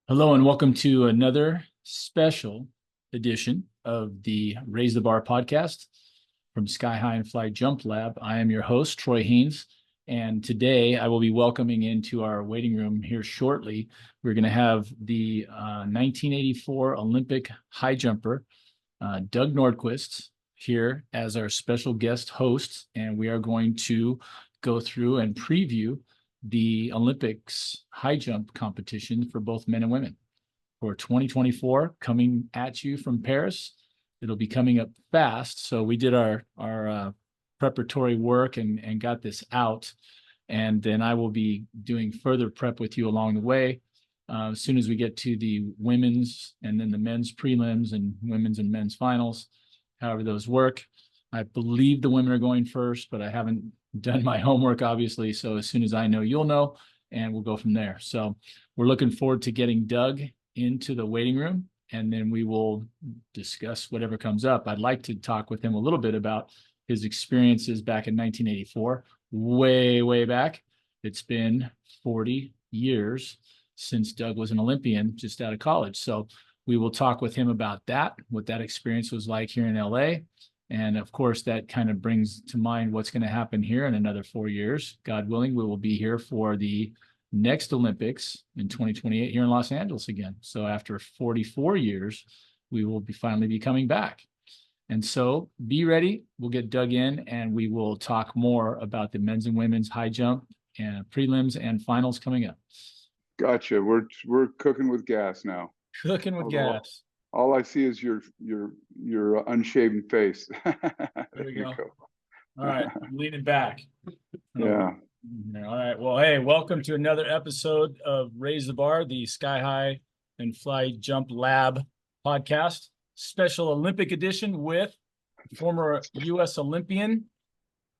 Hello and welcome to another special edition of the Raise the Bar podcast from Sky High and Fly Jump Lab. I am your host, Troy Haines, and today I will be welcoming into our waiting room here shortly. We're going to have the 1984 Olympic high jumper, Doug Nordquist, here as our special guest host, and we are going to go through and preview the Olympics high jump competition for both men and women for 2024 coming at you from Paris. It'll be coming up fast. So we did our preparatory work and got this out. And then I will be doing further prep with you along the way. As soon as we get to the women's and then the men's prelims and women's and men's finals, however those work. I believe the women are going first, but I haven't done my homework, obviously. So as soon as I know, you'll know, and we'll go from there. So we're looking forward to getting Doug into the waiting room, and then we will discuss whatever comes up. I'd like to talk with him a little bit about his experiences back in 1984, way back. It's been 40 years since Doug was an Olympian just out of college. So we will talk with him about that, what that experience was like here in LA. And of course, that kind of brings to mind what's going to happen here in another 4 years. God willing, we will be here for the next Olympics in 2028 here in Los Angeles again. So after 44 years, we will finally be coming back. And so be ready. We'll get Doug in and we will talk more about the men's and women's high jump and prelims and finals coming up. Gotcha. We're cooking with gas now. Cooking with gas. All I see is your unshaven face. There we go. All right, I'm leaning back. Yeah. All right. Well, hey, welcome to another episode of Raise the Bar, the Sky High and Fly Jump Lab podcast, special Olympic edition with former U.S. Olympian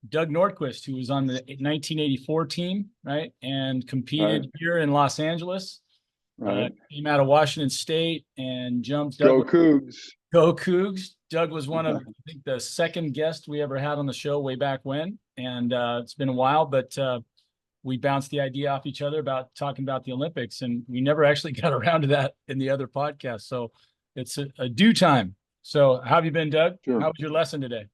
Doug Nordquist, who was on the 1984 team, right, and competed here in Los Angeles. Right. Came out of Washington State and jumped. Go Cougs. Go Cougs. Doug was one of, I think, the second guest we ever had on the show way back when. And it's been a while, but we bounced the idea off each other about talking about the Olympics. And we never actually got around to that in the other podcast. So it's a due time. So how have you been, Doug? Sure. How was your lesson today?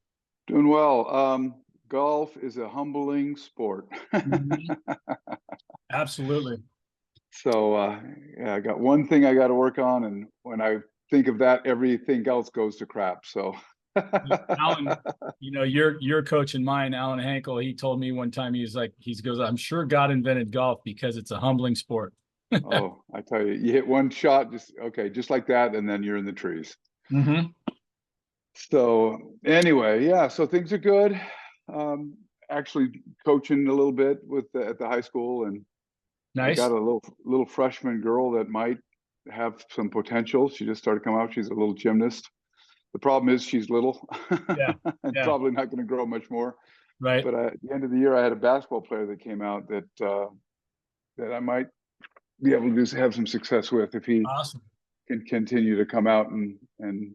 Doing well. Golf is a humbling sport. Absolutely. So yeah, I got one thing I got to work on, and when I think of that, everything else goes to crap. So Alan, your coach and mine, Alan Hankel, he told me one time, he goes, I'm sure God invented golf because it's a humbling sport. Oh, I tell you, you hit one shot, just like that, and then you're in the trees. Mm-hmm. So anyway, yeah, so things are good. Actually coaching a little bit at the high school, and nice. I got a little freshman girl that might have some potential. She just started coming out. She's a little gymnast. The problem is she's little, and probably not going to grow much more. Right. But at the end of the year, I had a basketball player that came out that I might be able to have some success with if he can continue to come out and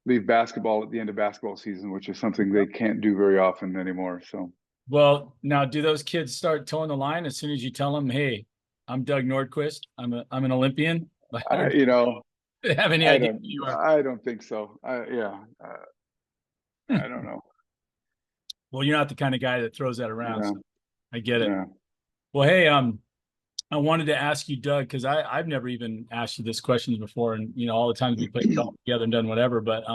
leave basketball at the end of basketball season, which is something they can't do very often anymore. So. Well, now do those kids start towing the line as soon as you tell them, "Hey, I'm Doug Nordquist. I'm an Olympian"? Have any idea who you are? I don't think so. I don't know. Well, you're not the kind of guy that throws that around. Yeah. So I get it. Yeah. Well, hey, I wanted to ask you, Doug, because I've never even asked you this question before, and all the times we played golf together and done whatever. But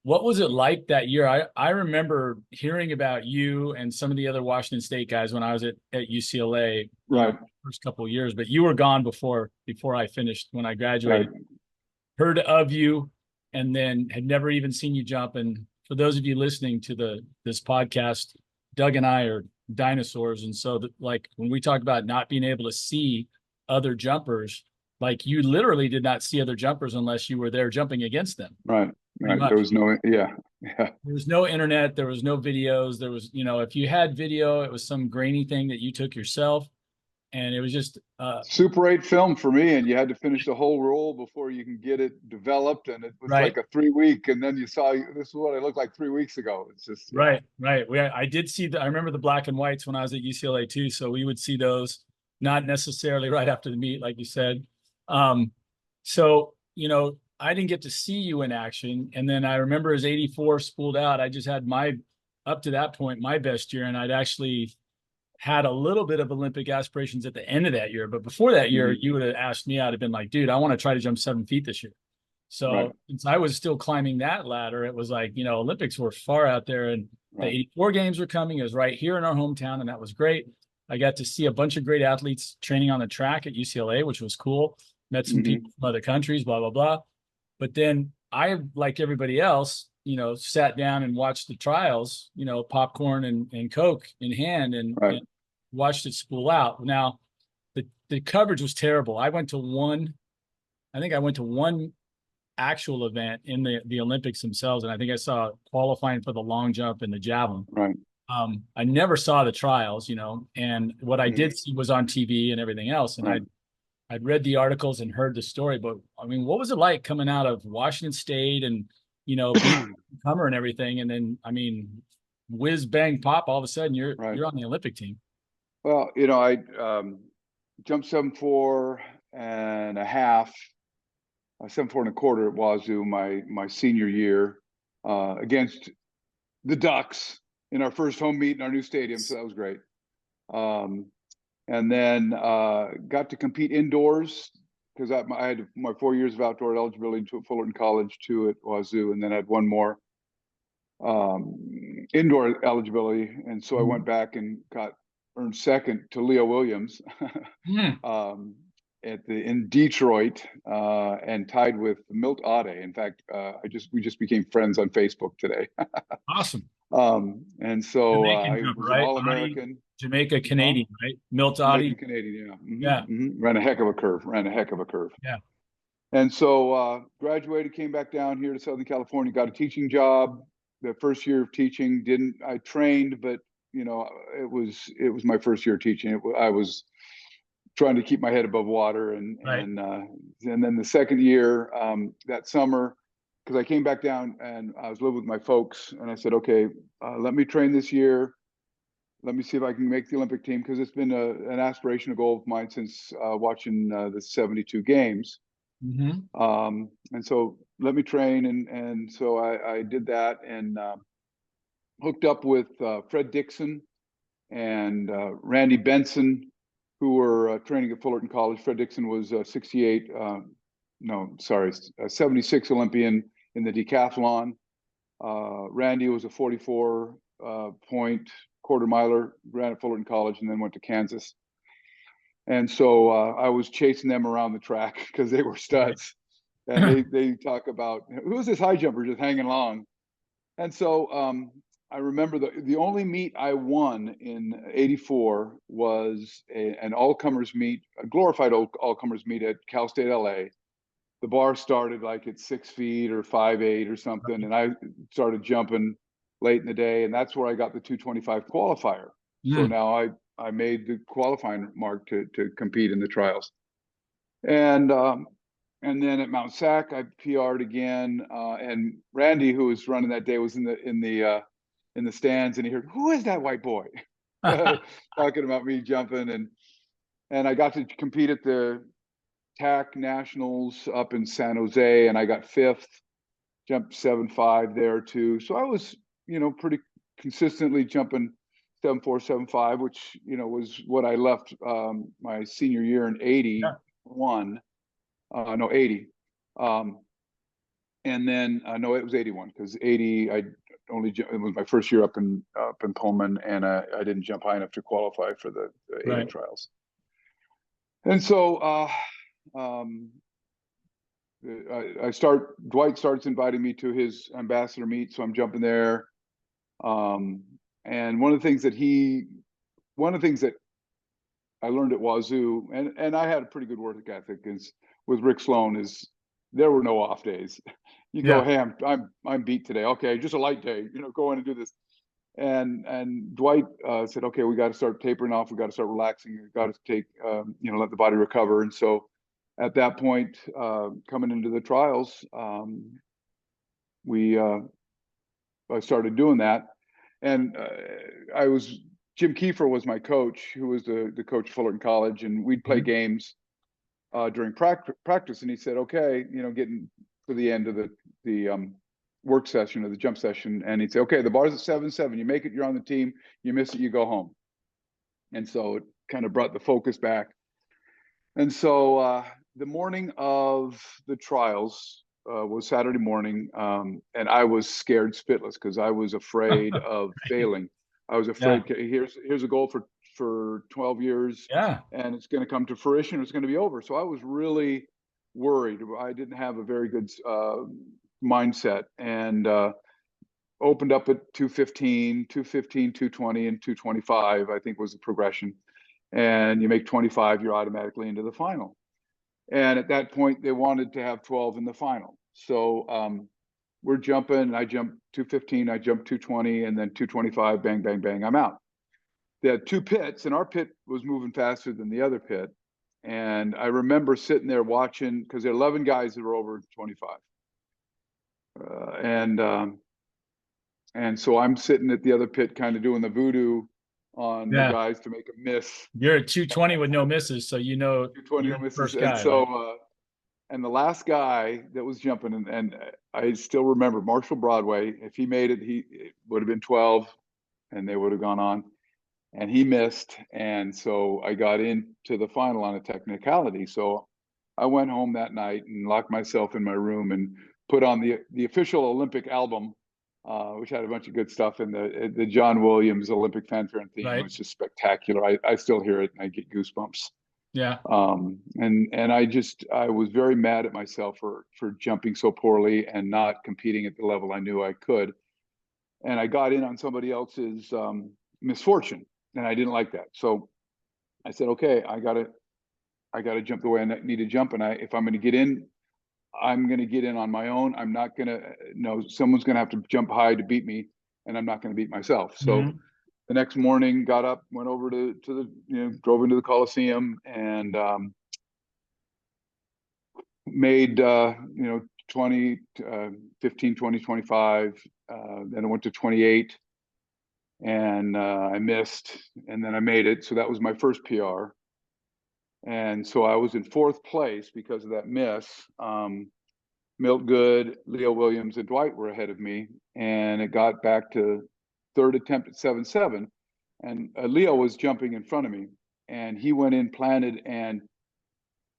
what was it like that year? I remember hearing about you and some of the other Washington State guys when I was at UCLA, right, first couple of years. But you were gone before I finished when I graduated. Right. Heard of you, and then had never even seen you jump. And for those of you listening to this podcast, Doug and I are dinosaurs, and so when we talk about not being able to see other jumpers, you literally did not see other jumpers unless you were there jumping against them. Right. There was no There was no internet. There was no videos. There was, if you had video, it was some grainy thing that you took yourself, and it was just Super 8 film for me, and you had to finish the whole roll before you can get it developed, and it was like a 3-week, and then you saw this is what I looked like 3 weeks ago. It's just right. I did see I remember the black and whites when I was at UCLA too, so we would see those. not necessarily right after the meet, like you said. Um, so, I didn't get to see you in action. And then I remember as 84 spooled out, I just had up to that point, my best year. And I'd actually had a little bit of Olympic aspirations at the end of that year. But before that year, Mm-hmm. you would have asked me, I'd have been like, dude, I want to try to jump 7 feet this year. Right. So since I was still climbing that ladder, it was like, Olympics were far out there, and the Right. 84 games were coming. It was right here in our hometown, and that was great. I got to see a bunch of great athletes training on the track at UCLA, which was cool. Met some Mm-hmm. people from other countries, blah, blah, blah. But then I, like everybody else, sat down and watched the trials, popcorn and Coke in hand, Right. and watched it spool out. Now, the coverage was terrible. I think I went to one actual event in the Olympics themselves, and I think I saw qualifying for the long jump and the javelin. Right. I never saw the trials, and what I Mm-hmm. did see was on TV and everything else. And Right. I'd read the articles and heard the story, but I mean, what was it like coming out of Washington State and being a comer and everything, and then I mean, whiz bang pop, all of a sudden Right. you're on the Olympic team. Well, I jumped 7.4 1/2, 7.4 1/4 at Wazoo my senior year against the Ducks in our first home meet in our new stadium. So that was great. And then got to compete indoors because I had my 4 years of outdoor eligibility to Fullerton College, 2 at Wazoo, and then I had one more indoor eligibility. And so I went back and earned second to Leo Williams in Detroit, and tied with Milt Ade. In fact, we just became friends on Facebook today. Awesome. And so Jamaican I jumper, was an right? Adi, All-American. Jamaica Huh? Canadian, right? Milt Jamaican Adi. Canadian, yeah. Yeah. Ran a heck of a curve. Yeah. And so graduated, came back down here to Southern California, got a teaching job. The first year of teaching, I trained, but it was my first year of teaching. I was trying to keep my head above water, and Right. then the second year, that summer, because I came back down and I was living with my folks, and I said, okay, let me train this year. Let me see if I can make the Olympic team, because it's been an aspirational goal of mine since watching the 72 games. And so let me train, and so I did that, and hooked up with Fred Dixon and Randy Benson, who were training at Fullerton College. Fred Dixon was 76 Olympian in the decathlon. Randy was a 44 point quarter miler, ran at Fullerton College, and then went to Kansas. And so I was chasing them around the track because they were studs. And they talk about, who's this high jumper just hanging along? And so I remember the only meet I won in '84 was an all-comers meet, a glorified all-comers meet at Cal State LA. The bar started like at 6 feet or 5'8" or something, and I started jumping late in the day, and that's where I got the 225 qualifier. So now I made the qualifying mark to compete in the trials. And then at Mount Sac, I PR'd again. And Randy, who was running that day, was in the stands, and he heard, "Who is that white boy?" Talking about me jumping, and I got to compete at the TAC Nationals up in San Jose, and I got fifth. Jumped 7.5 there too. So I was, pretty consistently jumping 7.4, 7.5, which was what I left my senior year in '81. No, 80. And then no, it was 81, because 80 it was my first year up in Pullman, and I didn't jump high enough to qualify for the 80 trials. And so Dwight starts inviting me to his ambassador meet, so I'm jumping there. And one of the things that I learned at Wazoo, and I had a pretty good work ethic, is with Rick Sloan, is there were no off days. You go, hey, I'm beat today. Okay, just a light day. Go in and do this. And Dwight said, okay, we got to start tapering off. We got to start relaxing. We got to take, let the body recover. And so, at that point, coming into the trials, I started doing that, and I was Jim Kiefer was my coach, who was the coach of Fullerton College, and we'd play games during practice. And he said, okay, getting to the end of the work session or the jump session, and he'd say, okay, the bar's at 7-7. You make it, you're on the team. You miss it, you go home. And so it kind of brought the focus back. And so the morning of the trials was Saturday morning, and I was scared spitless because I was afraid of failing. I was afraid. Here's a goal for 12 years, and it's going to come to fruition. It's going to be over. So I was really worried. I didn't have a very good mindset, and opened up at 215, 220, and 225. I think was the progression. And you make 25, you're automatically into the final. And at that point, they wanted to have 12 in the final. So we're jumping. I jumped 215, I jumped 220, and then 225, bang, bang, bang, I'm out. They had two pits, and our pit was moving faster than the other pit. And I remember sitting there watching, because there are 11 guys that were over 25. And so I'm sitting at the other pit kind of doing the voodoo on the guys to make a miss. You're at 220 with no misses, so 220 no misses. First guy, and so right? And the last guy that was jumping, and I still remember Marshall Broadway, if he made it, it would have been 12 and they would have gone on. And he missed. And so I got into the final on a technicality. So I went home that night and locked myself in my room and put on the official Olympic album, which had a bunch of good stuff in the John Williams Olympic fanfare and theme. Right. It was just spectacular. I still hear it and I get goosebumps. Yeah. And I was very mad at myself for jumping so poorly and not competing at the level I knew I could. And I got in on somebody else's misfortune, and I didn't like that. So I said, okay, I gotta jump the way I need to jump. And if I'm going to get in, I'm going to get in on my own. I'm not going to, someone's going to have to jump high to beat me, and I'm not going to beat myself. So the next morning, got up, went over to the, drove into the Coliseum, and made, 20, 15, 20, 25. Then I went to 28, and I missed, and then I made it. So that was my first PR. And so I was in fourth place because of that miss. Milt Good, Leo Williams, and Dwight were ahead of me, and it got back to third attempt at 7-7, and Leo was jumping in front of me, and he went in, planted, and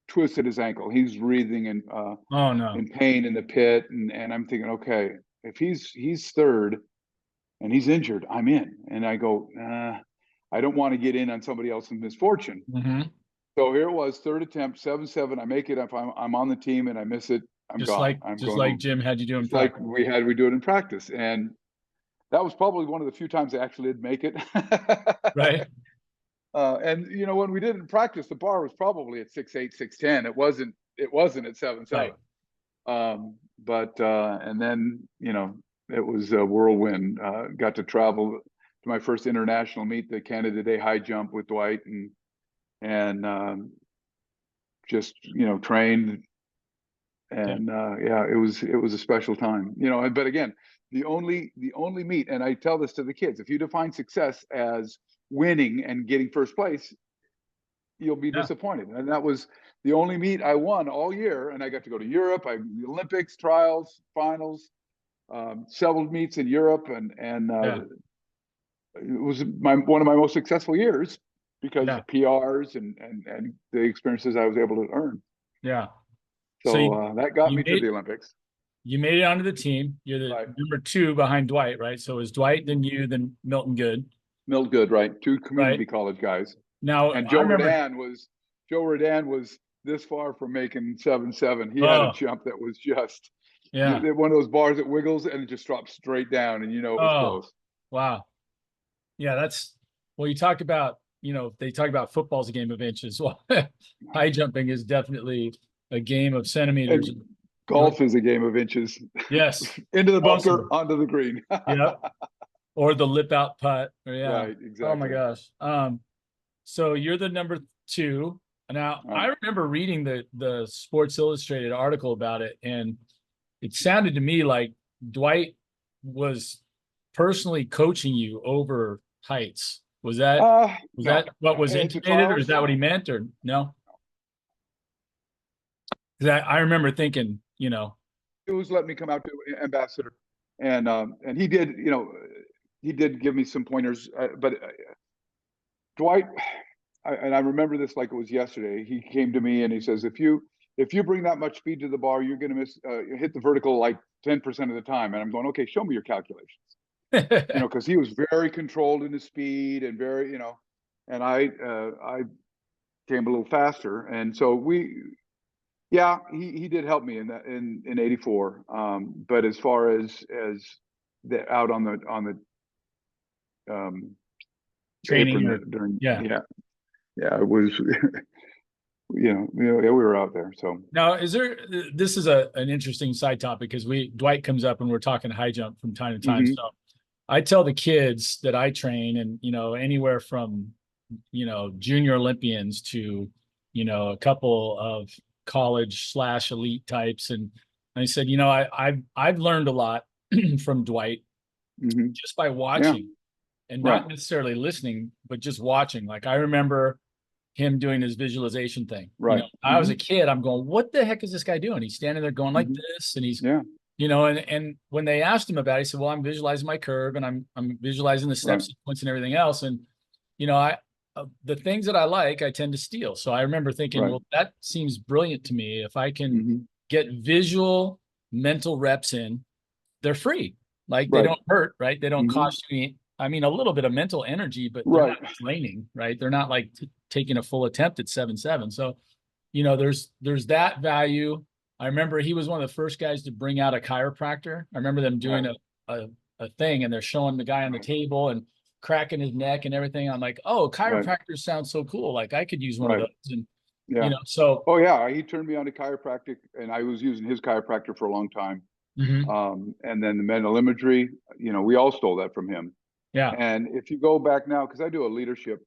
twisted his ankle. He's wreathing in in pain in the pit, and I'm thinking, okay, if he's third and he's injured, I'm in. And I go, I don't want to get in on somebody else's misfortune. So here it was, third attempt, 7-7. I make it. If I'm on the team and I miss it, I'm gone. Just like Jim had you do in practice. Like we do it in practice. And that was probably one of the few times I actually did make it. Right. And when we did it in practice, the bar was probably at 6'8", 6'10". It wasn't at 7'7". Right. And then, it was a whirlwind. Got to travel to my first international meet, the Canada Day high jump with Dwight, and just trained, and it was a special time, but again, the only meet, and I tell this to the kids, if you define success as winning and getting first place, you'll be disappointed. And that was the only meet I won all year, and I got to go to Europe, the Olympics, trials, finals, several meets in Europe, and it was one of my most successful years, because of PRs and the experiences I was able to earn. Yeah. So that got me to the Olympics. You made it onto the team. You're the number 2 behind Dwight, right? So it was Dwight, then you, then Milton Good. Milton Good, right? 2 community college guys. Now, and Joe Rodan was this far from making 7-7. He had a jump that was just one of those bars that wiggles and it just drops straight down, and it was close. Wow. Yeah, you talk about, they talk about football's a game of inches. Well, high jumping is definitely a game of centimeters. And golf is a game of inches. Yes. Into the bunker, onto the green. Or the lip out putt. Right, exactly. Oh my gosh. So you're the number 2. Now, I remember reading the Sports Illustrated article about it, and it sounded to me like Dwight was personally coaching you over heights. Was that No, what was at the intimated, or is trials, that what he meant, or no? That I remember thinking, he was letting me come out to ambassador, and he did, he did give me some pointers. But Dwight, and I remember this like it was yesterday. He came to me and he says, if you bring that much speed to the bar, you're going to hit the vertical like 10% of the time. And I'm going, okay, show me your calculations. Because he was very controlled in his speed and very, and I came a little faster, and so he did help me in that in '84. But as far as the out on the training apron or during, yeah. it was, we were out there. So Now, this is an interesting side topic, because Dwight comes up and we're talking high jump from time to time. mm-hmm. So I tell the kids that I train, and anywhere from junior Olympians to a couple of college / elite types, and I said, I've learned a lot from Dwight Mm-hmm. just by watching, and Right. not necessarily listening, but just watching. Like, I remember him doing his visualization thing. Right. I was a kid, I'm going, what the heck is this guy doing? He's standing there going like this, and he's and when they asked him about it, he said, well, I'm visualizing my curve, and I'm visualizing the step sequence and everything else. And I the things that I like, I tend to steal. So I remember thinking, well, that seems brilliant to me. If I can get visual mental reps in, they're free. Like, they don't hurt, right? They don't cost me, I mean, a little bit of mental energy, but they're not draining, right? They're not like taking a full attempt at 7.7. So, there's that value. I remember he was one of the first guys to bring out a chiropractor. I remember them doing a thing, and they're showing the guy on the table and cracking his neck and everything. I'm like, oh, chiropractors sound so cool. Like, I could use one of those. And so. Oh yeah, he turned me on to chiropractic, and I was using his chiropractor for a long time. And then the mental imagery, we all stole that from him. Yeah. And if you go back now, because I do a leadership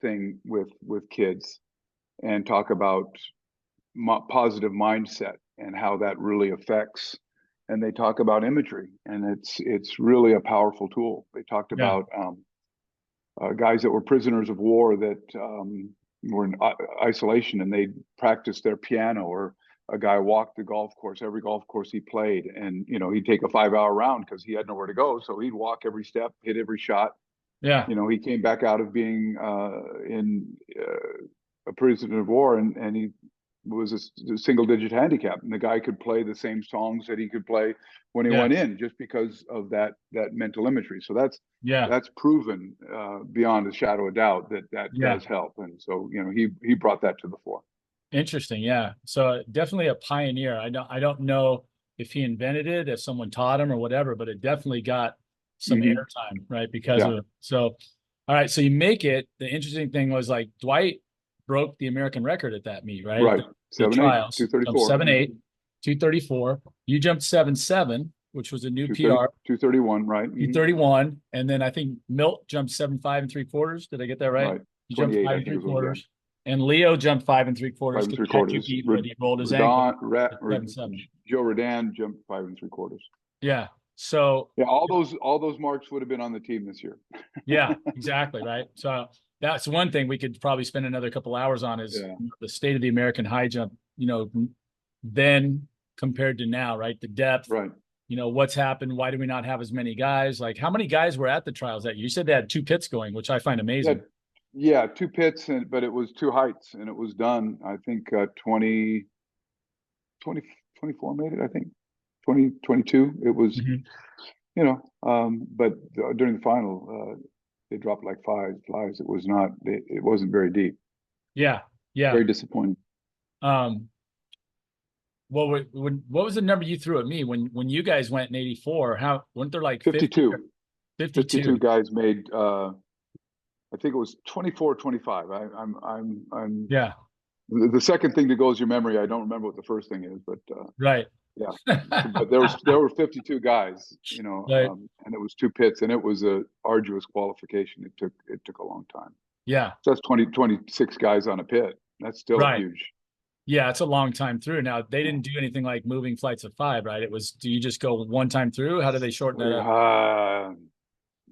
thing with kids, and talk about positive mindset and how that really affects, and they talk about imagery, and it's really a powerful tool. They talked about guys that were prisoners of war that were in isolation, and they practiced their piano, or a guy walked the golf course, every golf course he played, and he'd take a 5-hour round because he had nowhere to go, so he'd walk every step, hit every shot. He came back out of being in a prisoner of war, and he was a single digit handicap, and the guy could play the same songs that he could play when he went in, just because of that mental imagery. So that's proven beyond a shadow of doubt that does help. And so he brought that to the fore. Interesting. Yeah. So definitely a pioneer. I don't know if he invented it, if someone taught him or whatever, but it definitely got some airtime, right? Because of so. All right. So you make it. The interesting thing was, like, Dwight broke the American record at that meet, right? Right. The trials. 234. 7.8, 234. You jumped 7.7, which was a new PR. 231, right? 231. And then I think Milt jumped 7.5 3/4. Did I get that right? Right. He jumped 5 3/4. And Leo jumped 5 3/4. 5 3/4. But he rolled his ankle. 7.7. Joe Redan jumped 5 3/4. Yeah. So all those marks would have been on the team this year. Yeah, exactly. Right. So that's one thing we could probably spend another couple hours on, is the state of the American high jump, then compared to now, right? The depth, right? What's happened? Why do we not have as many guys? Like, how many guys were at the trials that you said they had 2 pits going, which I find amazing. Yeah, 2 pits, but it was 2 heights, and it was done, I think, 20, 24 made it, I think. 2022, it was, but during the final, they dropped like 5 flies. It wasn't very deep. Yeah. Very disappointing. What was the number you threw at me when you guys went in '84? Weren't there like 52? 52 guys made. I think it was 24, 25. I'm. Yeah. The second thing that goes your memory, I don't remember what the first thing is, but right. Yeah, but there were 52 guys, right. And it was 2 pits, and it was a arduous qualification. It took a long time. Yeah, so that's 26 guys on a pit. That's still huge. Yeah, it's a long time through. Now, they didn't do anything like moving flights of 5, right? It was, do you just go one time through? How do they shorten that up? I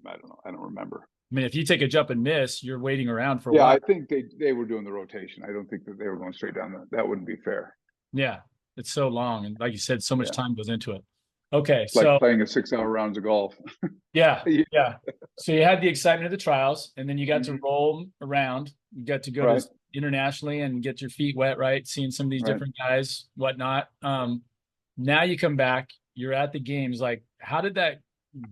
don't know. I don't remember. I mean, if you take a jump and miss, you're waiting around for a Yeah, while. I think they were doing the rotation. I don't think that they were going straight down. That wouldn't be fair. Yeah, it's so long, and like you said, so much Yeah, time goes into it. Okay, it's like so playing a 6-hour rounds of golf. yeah, Yeah. yeah. So you had the excitement of the trials, and then you got to Mhm. roll around. You got to go to Right, internationally and get your feet wet, right? Seeing some of these right. different guys, whatnot. Now you come back, you're at the games. Like, how did that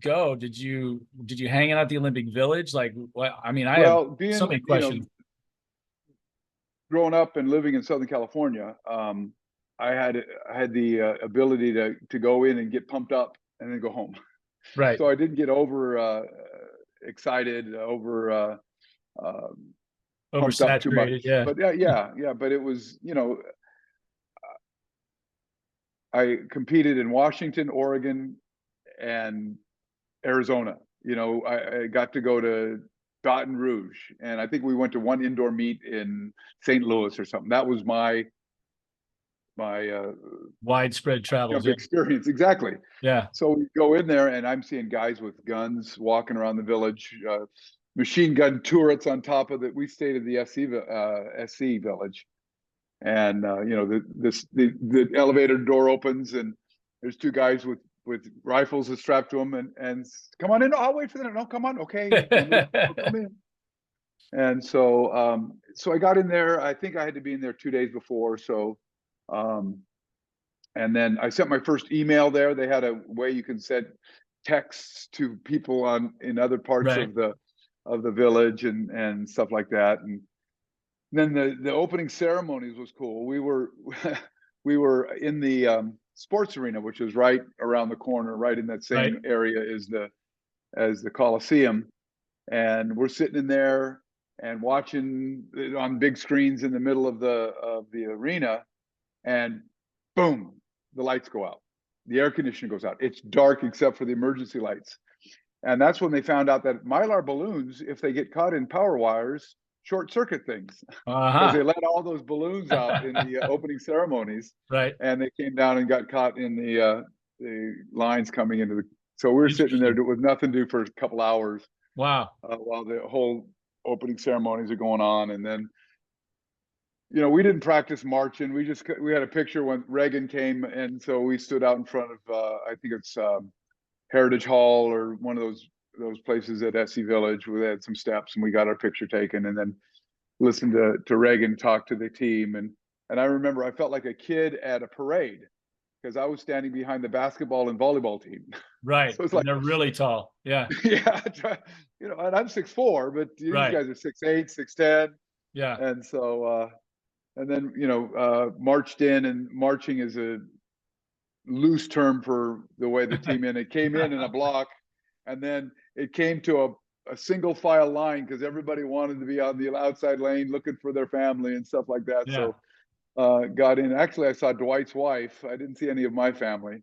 go? Did you hang out at the Olympic Village? Like, what? I mean, I have Well, so being many questions. growing up and living in Southern California, I had the ability to go in and get pumped up and then go home. Right. So I didn't get over excited, over pumped up too much. Oversaturated. Yeah. But yeah. But it was, I competed in Washington, Oregon, and Arizona. I got to go to Baton Rouge, and I think we went to one indoor meet in St. Louis or something. That was my Widespread travels. jump Yeah. experience. Exactly. Yeah. So we go in there, and I'm seeing guys with guns walking around the village, machine gun turrets on top of it. We stayed at the SC village, and the elevator door opens, and there's two guys with rifles strapped to them, and come on in. I'll wait for them. No, come on. Okay, we'll come in. And so I got in there. I think I had to be in there 2 days before. So, and then I sent my first email there. They had a way you can send texts to people in other parts Right. of the village and stuff like that. And then the opening ceremonies was cool. We were we were in the sports arena, which was right around the corner, right in that Right. same area as the Coliseum, and we're sitting in there and watching it on big screens in the middle of the arena, and boom, the lights go out, the air conditioning goes out. It's dark except for the emergency lights, and that's when they found out that Mylar balloons, if they get caught in power wires, short circuit things because Uh-huh. they let all those balloons out in the opening ceremonies, Right. and they came down and got caught in the lines coming into the. So we were sitting there Interesting. with nothing to do for a couple hours Wow. while the whole opening ceremonies are going on, and then we didn't practice marching. We had a picture when Reagan came, and so we stood out in front of I think it's Heritage Hall or one of those places at SC Village where they had some steps, and we got our picture taken, and then listened to Reagan talk to the team, and I remember I felt like a kid at a parade because I was standing behind the basketball and volleyball team. Right. So it's And like, they're really tall. Yeah. yeah, and I'm 6'4", but these Right. guys are 6'8", 6'10", Yeah. and so and then marched in, and marching is a loose term for the way the team in. It came in a block, and then it came to a single file line because everybody wanted to be on the outside lane looking for their family and stuff like that. Yeah. So got in. Actually, I saw Dwight's wife. I didn't see any of my family.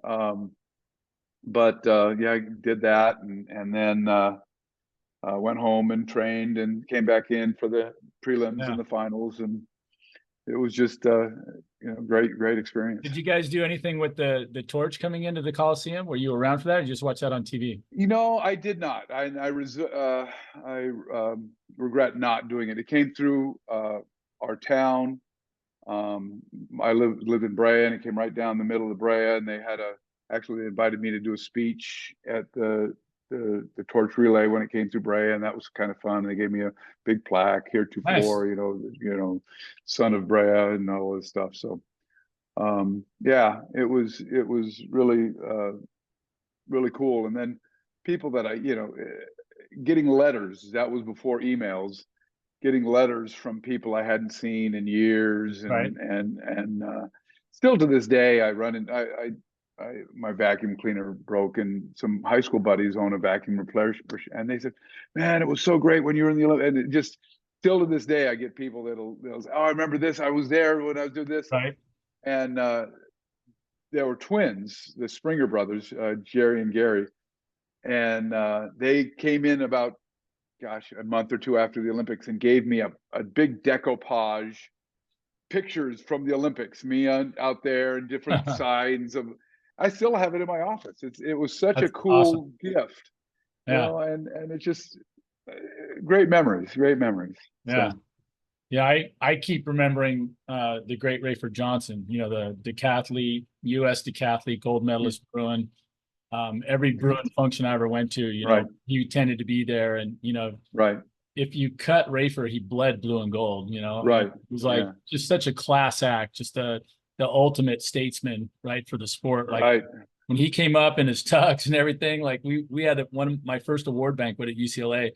But yeah, I did that, and then went home and trained and came back in for the prelims Yeah. and the finals, and it was just great experience. Did you guys do anything with the torch coming into the Coliseum? Were you around for that, or you just watch that on TV? I did not. I regret not doing it. It came through our town. I lived in Brea, and it came right down the middle of Brea, and they actually they invited me to do a speech at the torch relay when it came through Brea, and that was kind of fun. They gave me a big plaque, Nice. heretofore, son of Brea and all this stuff. So yeah, it was really cool. And then people that getting letters, that was before emails, getting letters from people I hadn't seen in years, Right. and still to this day, I run in. My vacuum cleaner broke, and some high school buddies own a vacuum repair, and they said, "Man, it was so great when you were in the Olympics." And it just still to this day, I get people they'll say, "Oh, I remember this. I was there when I was doing this." Right. And there were twins, the Springer brothers, Jerry and Gary, and they came in about a month or two after the Olympics and gave me a big decoupage pictures from the Olympics, me out there and different signs of. I still have it in my office. It was such a That's awesome. cool gift, Yeah. and it just great memories, great memories. Yeah. So Yeah, I keep remembering the great Rayford Johnson, the decathlete, U.S. decathlete, gold medalist Bruin. Every Bruin function I ever went to, right, he tended to be there. And, right, if you cut Rayford, he bled blue and gold, and right. it was like Yeah, just such a class act, just the ultimate statesman, right, for the sport. Like right, when he came up in his tux and everything, like we had one of my first award banquet at UCLA.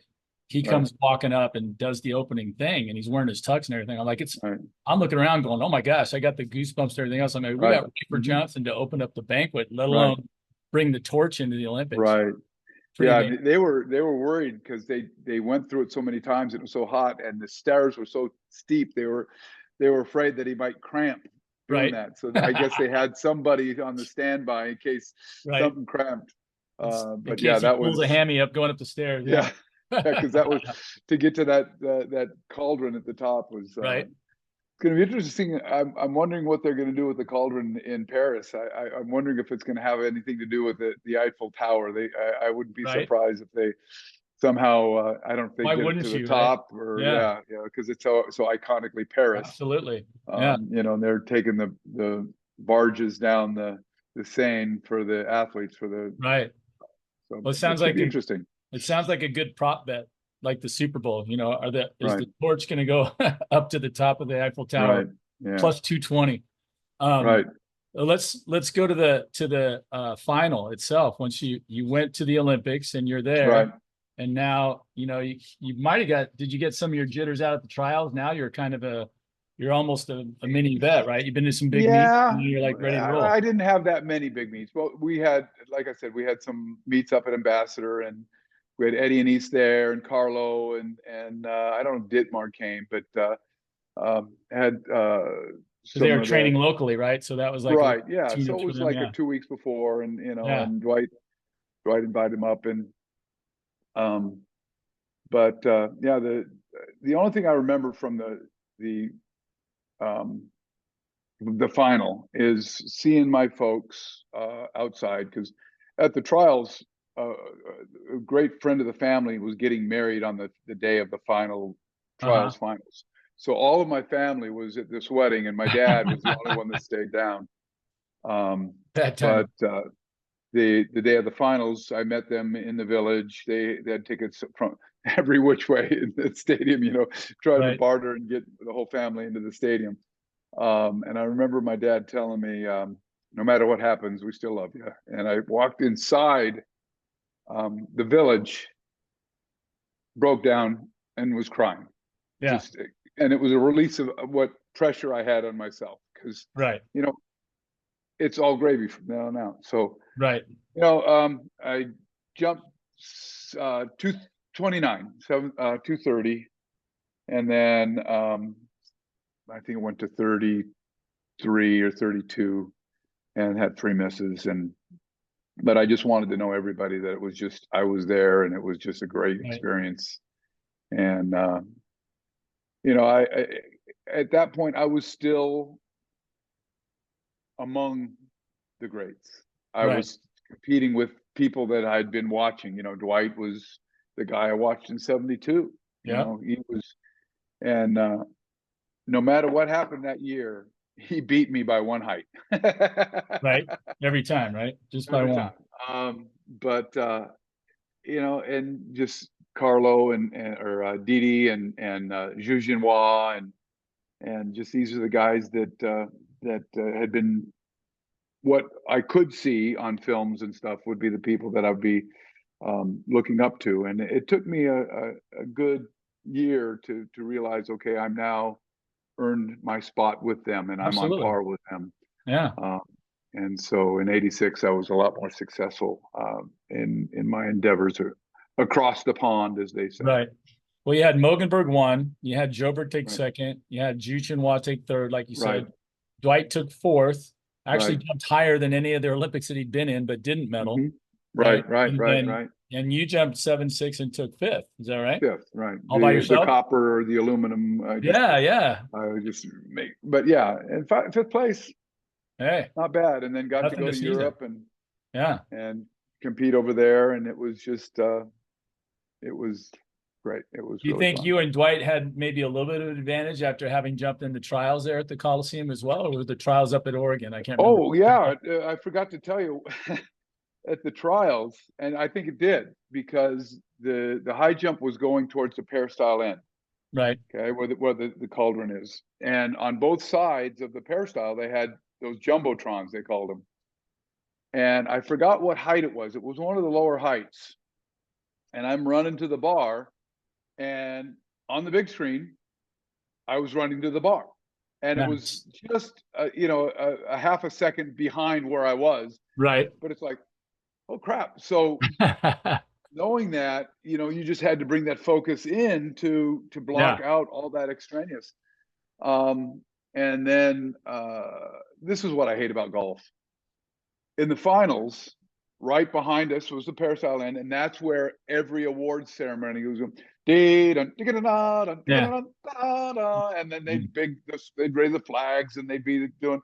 He right, comes walking up and does the opening thing, and he's wearing his tux and everything. right, I'm looking around going, oh my gosh, I got the goosebumps and everything else. I'm like, we right. got Rayford Johnson to open up the banquet, let Right, alone bring the torch into the Olympics. right. Pretty Yeah, amazing. they were worried because they went through it so many times. It was so hot, and the stairs were so steep. They were afraid that he might cramp doing Right. that. So I guess they had somebody on the standby in case Right. something cramped. In But yeah, case he that pulls a was hammy up going up the stairs. Yeah. yeah, yeah, because that was to get to that cauldron at the top was Right. going to be interesting. I'm wondering what they're going to do with the cauldron in Paris. I'm wondering if it's going to have anything to do with the Eiffel Tower. I wouldn't be Right. surprised if they somehow I don't know if they Why get it to wouldn't the you? Right. top or Yeah. because it's so iconically Paris. Absolutely. Yeah. And they're taking the barges down the Seine for the athletes for the Right. so Well, it should be interesting. it sounds like a good prop bet, like the Super Bowl. Is Right, the torch going to go up to the top of the Eiffel Tower right, yeah, plus 220? Um, right, let's go to the final itself. Once you went to the Olympics and you're there, right. and now you might have got. Did you get some of your jitters out at the trials? Now you're almost a mini vet, right? You've been to some big meets, Yeah, and you're like ready to roll. I didn't have that many big meets. Well, we had, like I said, we had some meets up at Ambassador, and we had Eddie and East there, and Carlo, and I don't know if Ditmar came, but had Because they some were of the training locally, right? So that was like a little right, yeah. So tune-ups it for was them. like a Yeah, 2 weeks before, and yeah, and Dwight invited him up, and um, but yeah, the only thing I remember from the um the final is seeing my folks outside because at the trials, a great friend of the family was getting married on the day of the final uh-huh. finals. So all of my family was at this wedding, and my dad was the only one that stayed down. That But time, the day of the finals, I met them in the village. They had tickets from every which way in the stadium, trying to right? barter and get the whole family into the stadium. And I remember my dad telling me, no matter what happens, we still love you. And I walked inside the village, broke down, and was crying. Yeah, And it was a release of what pressure I had on myself because, right, you know, it's all gravy from now on out. So, right. I jumped 229, 230. And then I think it went to 33 or 32 and had 3 misses. But I just wanted to know everybody that it was just, I was there and it was just a great Right. experience. And, I at that point, I was still among the greats. I Right. was competing with people that I'd been watching. Dwight was the guy I watched in 72. Yeah. He was, and no matter what happened that year, he beat me by one height. Right. Every time, right? Just by Every one. time. But and just Carlo and or Didi and Zhu Jinhua and just these are the guys that had been what I could see on films and stuff would be the people that I'd be looking up to. And it took me a good year to realize, okay, I'm now earned my spot with them and I'm on Absolutely. par with them. Yeah. Um, and so in '86, I was a lot more successful in my endeavors across the pond, as they say. Right. Well, you had Mogenberg one, you had Joubert take Right, second, you had Juchenwa take third, like you right, said. Dwight took fourth, actually right. jumped higher than any of the Olympics that he'd been in, but didn't medal. Hmm. Right. Right, right, And right, then, right. and you jumped 7-6 and took fifth. Is that right? Fifth, right. All by The yourself? copper or the aluminum. Yeah. Yeah. I would just make, but yeah, and fifth place, Hey, not bad. And then got to nothing go to to sneeze at. Europe Yeah. and compete over there, and it was just it was great. It was Do you really think fun. you and Dwight had maybe a little bit of an advantage after having jumped in the trials there at the Coliseum as well, or were the trials up at Oregon? I can't remember. Oh yeah, I forgot to tell you at the trials, and I think it did because the high jump was going towards the peristyle end, Right. okay, where the cauldron is, and on both sides of the peristyle they had those jumbotrons, they called them, and I forgot what height it was. It was one of the lower heights, and I'm running to the bar, and on the big screen, I was running to the bar, and it was Nice. just a half a second behind where I was, Right. but it's like, oh crap. So knowing that, you just had to bring that focus in to block Yeah. out all that extraneous. And then this is what I hate about golf. In the finals, right behind us was the peristyle end, and that's where every awards ceremony was going. And Yeah. then they'd raise the flags and they'd be doing,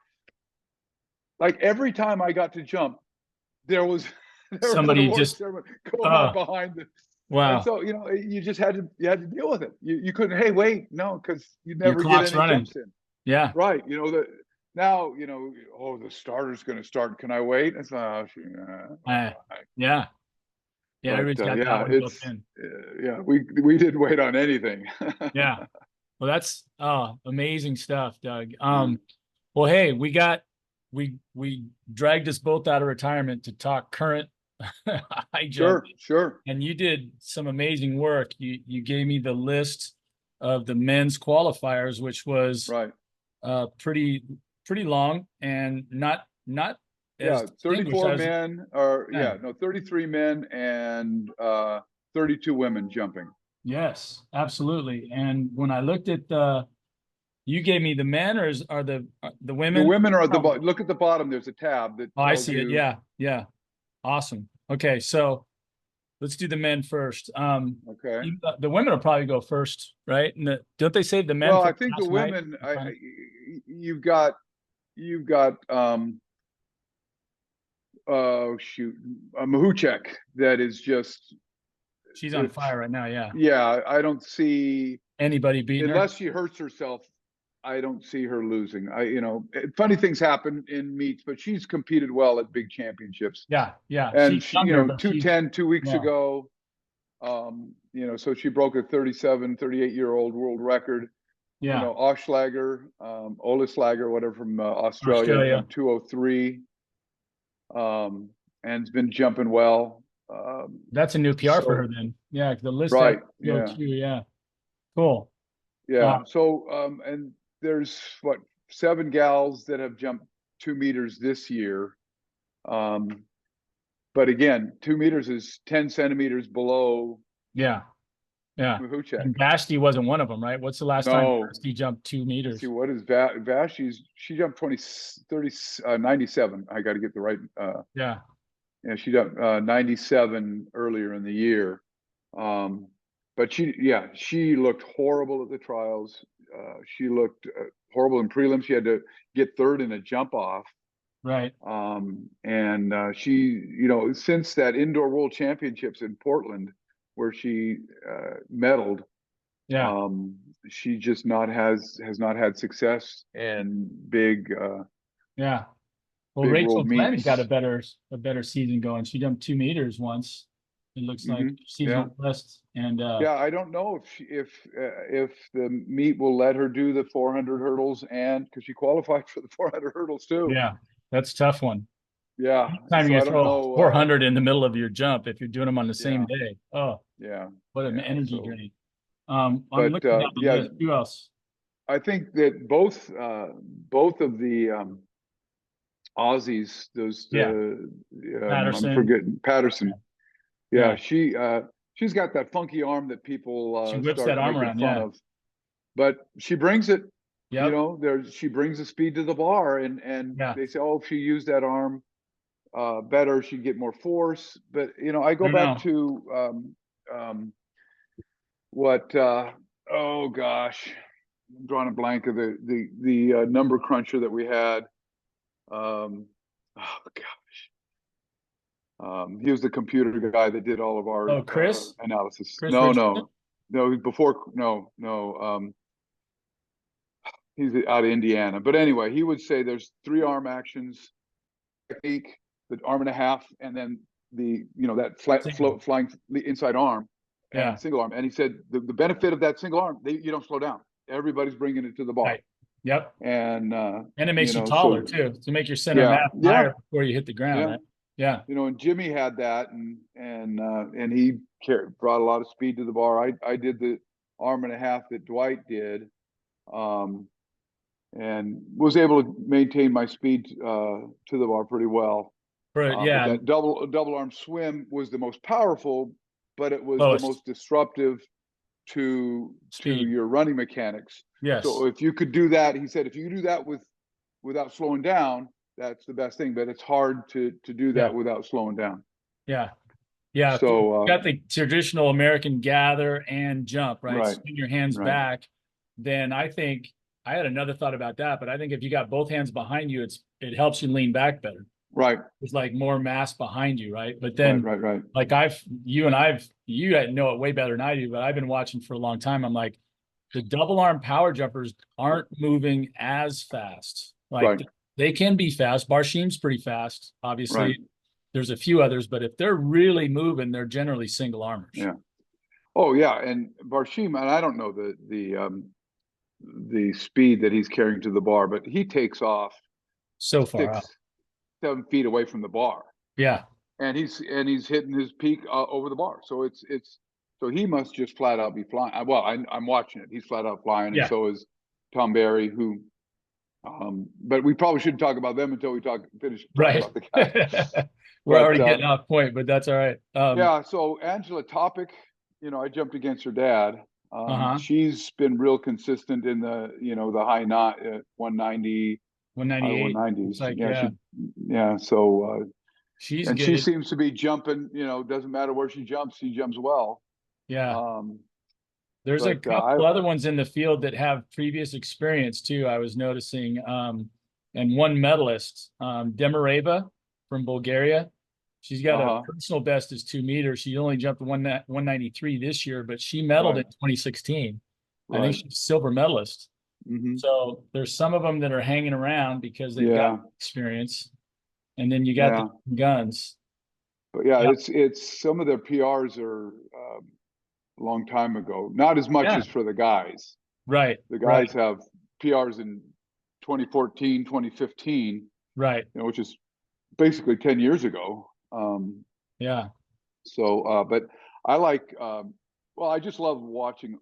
like, every time I got to jump, there was an Somebody award just, ceremony going on oh, behind it. And wow. so, you just had to deal with it. You couldn't, hey, wait, no, because you Your never get clock's any running. jumps in. Yeah. Right. Now, oh, the starter's going to start. Can I wait? It's Uh, yeah. Yeah. but Everybody's got that yeah, one built it's in. yeah, we didn't wait on anything. Yeah. Well, that's amazing stuff, Doug. Yeah. Well, hey, we dragged us both out of retirement to talk current high jump, Sure. and you did some amazing work. You gave me the list of the men's qualifiers, which was Right. pretty long and not as Yeah, distinguished 34 as men or yeah. yeah, no, 33 men and 32 women jumping. Yes, absolutely. And when I looked at you gave me the men, or are the The women? women are at the Oh, bottom. Look at the bottom. There's a tab that I tells see it. you. Yeah, yeah. Awesome. Okay, so let's do the men first. Okay. The women will probably go first, right? And don't they save the men Well, for I think the last night? women. You've got oh shoot, Mahuchek. That is just. She's on It's fire right now. Yeah. yeah. I don't see, Anybody beating her? unless she hurts herself. I don't see her losing. Funny things happen in meets, but she's competed well at big championships. Yeah, yeah. And She's she, younger, but she's 210 2 weeks yeah, ago. So she broke a 38-year-old world record. yeah. Oschlager, Olaslager, whatever, from Australia, Australia. jumped 203, and has been jumping well. That's a new PR for her So then. Yeah, the list has right, go yeah, too. Yeah. Cool. yeah. So and there's what, 7 gals that have jumped 2 meters this year. But again, 2 meters is 10 centimeters below Yeah. Yeah. Mahuchek. And Vashti wasn't one of them, right? What's the last time No, Vashti jumped 2 meters? see, what is Vash? She jumped 20, 30, 97. I got to get the right. Yeah. Yeah, she jumped 97 earlier in the year. But she looked horrible at the trials. She looked horrible in prelims. She had to get third in a jump off. Right. And she, since that indoor world championships in Portland, where she medaled, Yeah. she just has not had success in Yeah. Well, big Rachel world Glenn got meets. a better season going. She jumped 2 meters once. It looks like she's Yeah, on the list. And yeah. I don't know if the meet will let her do the 400 hurdles, and because she qualified for the 400 hurdles too. yeah, that's a tough one. Yeah, Anytime so you I don't throw know. 400 in the middle of your jump, if you're doing them on the same Yeah, day, oh, yeah, what an yeah. energy So, drain. I'm but looking down the yeah, list. Who else? I think that both of the Aussies, those Yeah, I'm Patterson. forgetting Patterson. Yeah, Yeah, she's got that funky arm that people she whips that start arm making around. fun Yeah. of, but she brings it. Yep. She brings the speed to the bar, and Yeah. they say, oh, if she used that arm better, she'd get more force. But I I go don't back know. to what oh gosh, I'm drawing a blank of the number cruncher that we had. Oh gosh, he was the computer guy that did all of our Oh, Chris analysis. Chris No, Richardson. no, no, before, no. He's out of Indiana. But anyway, he would say there's 3 arm actions, technique, the arm and a half, and then that flying inside arm and single arm. And he said the benefit of that single arm, you don't slow down. Everybody's bringing it to the bar. Right. Yep. And it makes you taller too, to make your center mass higher before you hit the ground. Yeah. Right? Yeah. And Jimmy had that, and he brought a lot of speed to the bar. I did the arm and a half that Dwight did, and was able to maintain my speed to the bar pretty well. But that double arm swim was the most powerful, but it was the most disruptive to your running mechanics. Yes. So if you could do that, he said, if you do that without slowing down, that's the best thing. But it's hard to do that without slowing down. Yeah. Yeah. So you got the traditional American gather and jump, right? Swing your hands back. Then I think I had another thought about that, but I think if you got both hands behind you, it helps you lean back better. Right. There's like more mass behind you, right? But then right. Like you know it way better than I do, but I've been watching for a long time. I'm like, the double arm power jumpers aren't moving as fast. Like they can be fast. Barshim's pretty fast, obviously. Right. There's a few others, but if they're really moving, they're generally single armers. Yeah. Oh yeah, and Barshim, and I don't know the speed that he's carrying to the bar, but he takes off so far 7 feet away from the bar. Yeah. And he's hitting his peak over the bar. So so he must just flat out be flying. Well, I'm watching it. He's flat out flying, and so is Tom Barry, who. But we probably shouldn't talk about them until we finish talking about the guys. We're already getting off point, but that's all right. Yeah. So Angela Topic, I jumped against her dad. She's been real consistent in the the high 190, 198, 190s. Like, So she's and good. she seems to be jumping. Doesn't matter where she jumps well. Yeah. There's a couple other ones in the field that have previous experience too. I was noticing, and one medalist, Demireva from Bulgaria. She's got a personal best is 2 meters. She only jumped 193 this year, but she medaled in 2016. I think she's a silver medalist. So there's some of them that are hanging around because they've got experience, and then you got the guns. But it's some of their PRs are a long time ago. Not as much as for the guys. Right. The guys have PRs in 2014, 2015. Right. Which is basically 10 years ago. So, but I like. I just love watching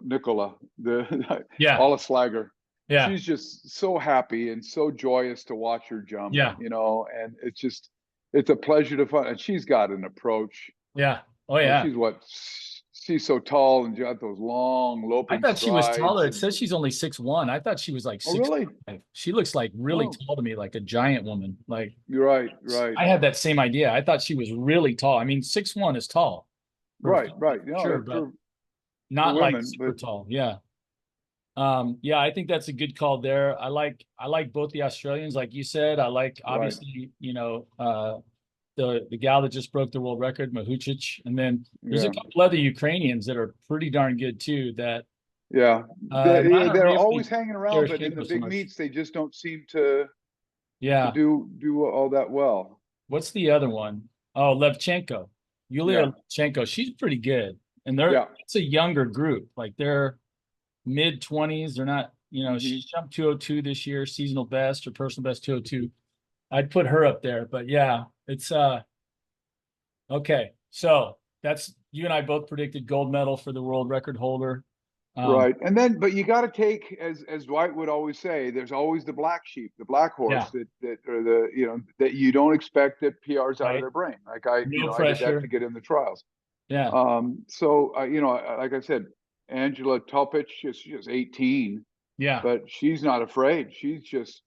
Nicola, Ola Slager. Yeah. She's just so happy and so joyous to watch her jump. Yeah. And it's a pleasure to fun. And she's got an approach. Yeah. Oh yeah. She's so tall and got those long loping. I thought she was taller. It says she's only 6'1". I thought she was like 6'5". Really? She looks like really tall to me, like a giant woman. Like you're right. I had that same idea. I thought she was really tall. I mean, 6'1" is tall. Right. No, sure, but not like super tall. Yeah. I think that's a good call there. I like both the Australians, like you said. I like obviously, the gal that just broke the world record, Mahuchich, and then there's a couple other Ukrainians that are pretty darn good too. That they're always hanging around, but in the big meets they just don't seem to do all that well. What's the other one? Oh, Levchenko, Yulia Levchenko. She's pretty good, and it's a younger group. Like they're mid-20s. They're not. She jumped 202 this year, seasonal best or personal best 202. I'd put her up there, but it's okay. So that's you and I both predicted gold medal for the world record holder. Right. And then, but you got to take, as Dwight would always say, there's always the black sheep, the black horse that are that you don't expect that PRs out of their brain. Like I did that to get in the trials. Yeah. So, like I said, Angela Topic, she's 18. Yeah. But she's not afraid. She's just,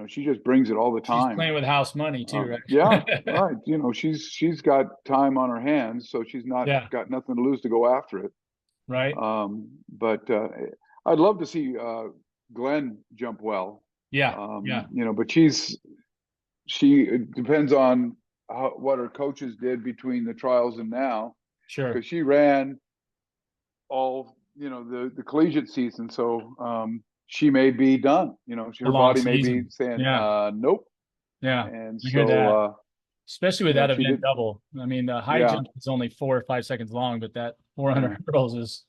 she just brings it all the time. She's playing with house money too, right? Yeah, right. She's got time on her hands, so she's not got nothing to lose to go after it. Right. But I'd love to see Glenn jump well. Yeah. But it depends on what her coaches did between the trials and now. Sure. Because she ran all the collegiate season. So she may be done. A Her long body may be season. saying, Yeah. nope. Yeah. And I hear that. so Especially with that she event did. double. I mean, the high Yeah. jump is only 4 or 5 seconds long, but that 400 Yeah. hurdles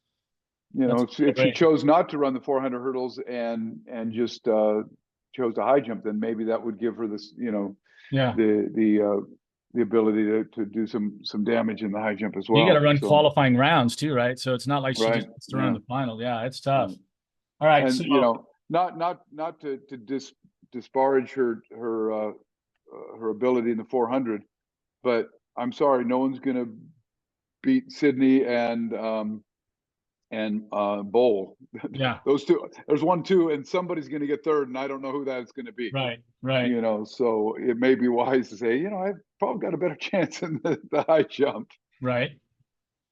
that's If she great. chose not to run the 400 hurdles and just chose a high jump, then maybe that would give her this, Yeah. the ability to do some damage in the high jump as You got to well. run So qualifying rounds too, right? So it's not like she right, just wants to run in yeah, the final. Yeah, it's tough. right. All right. And So not to disparage her ability in the 400, but I'm sorry, no one's going to beat Sydney and Bowl. yeah, Those two, there's 1, 2, and somebody's going to get third, and I don't know who that's going to be. right, right, So it may be wise to say, I've probably got a better chance in the high jump. right.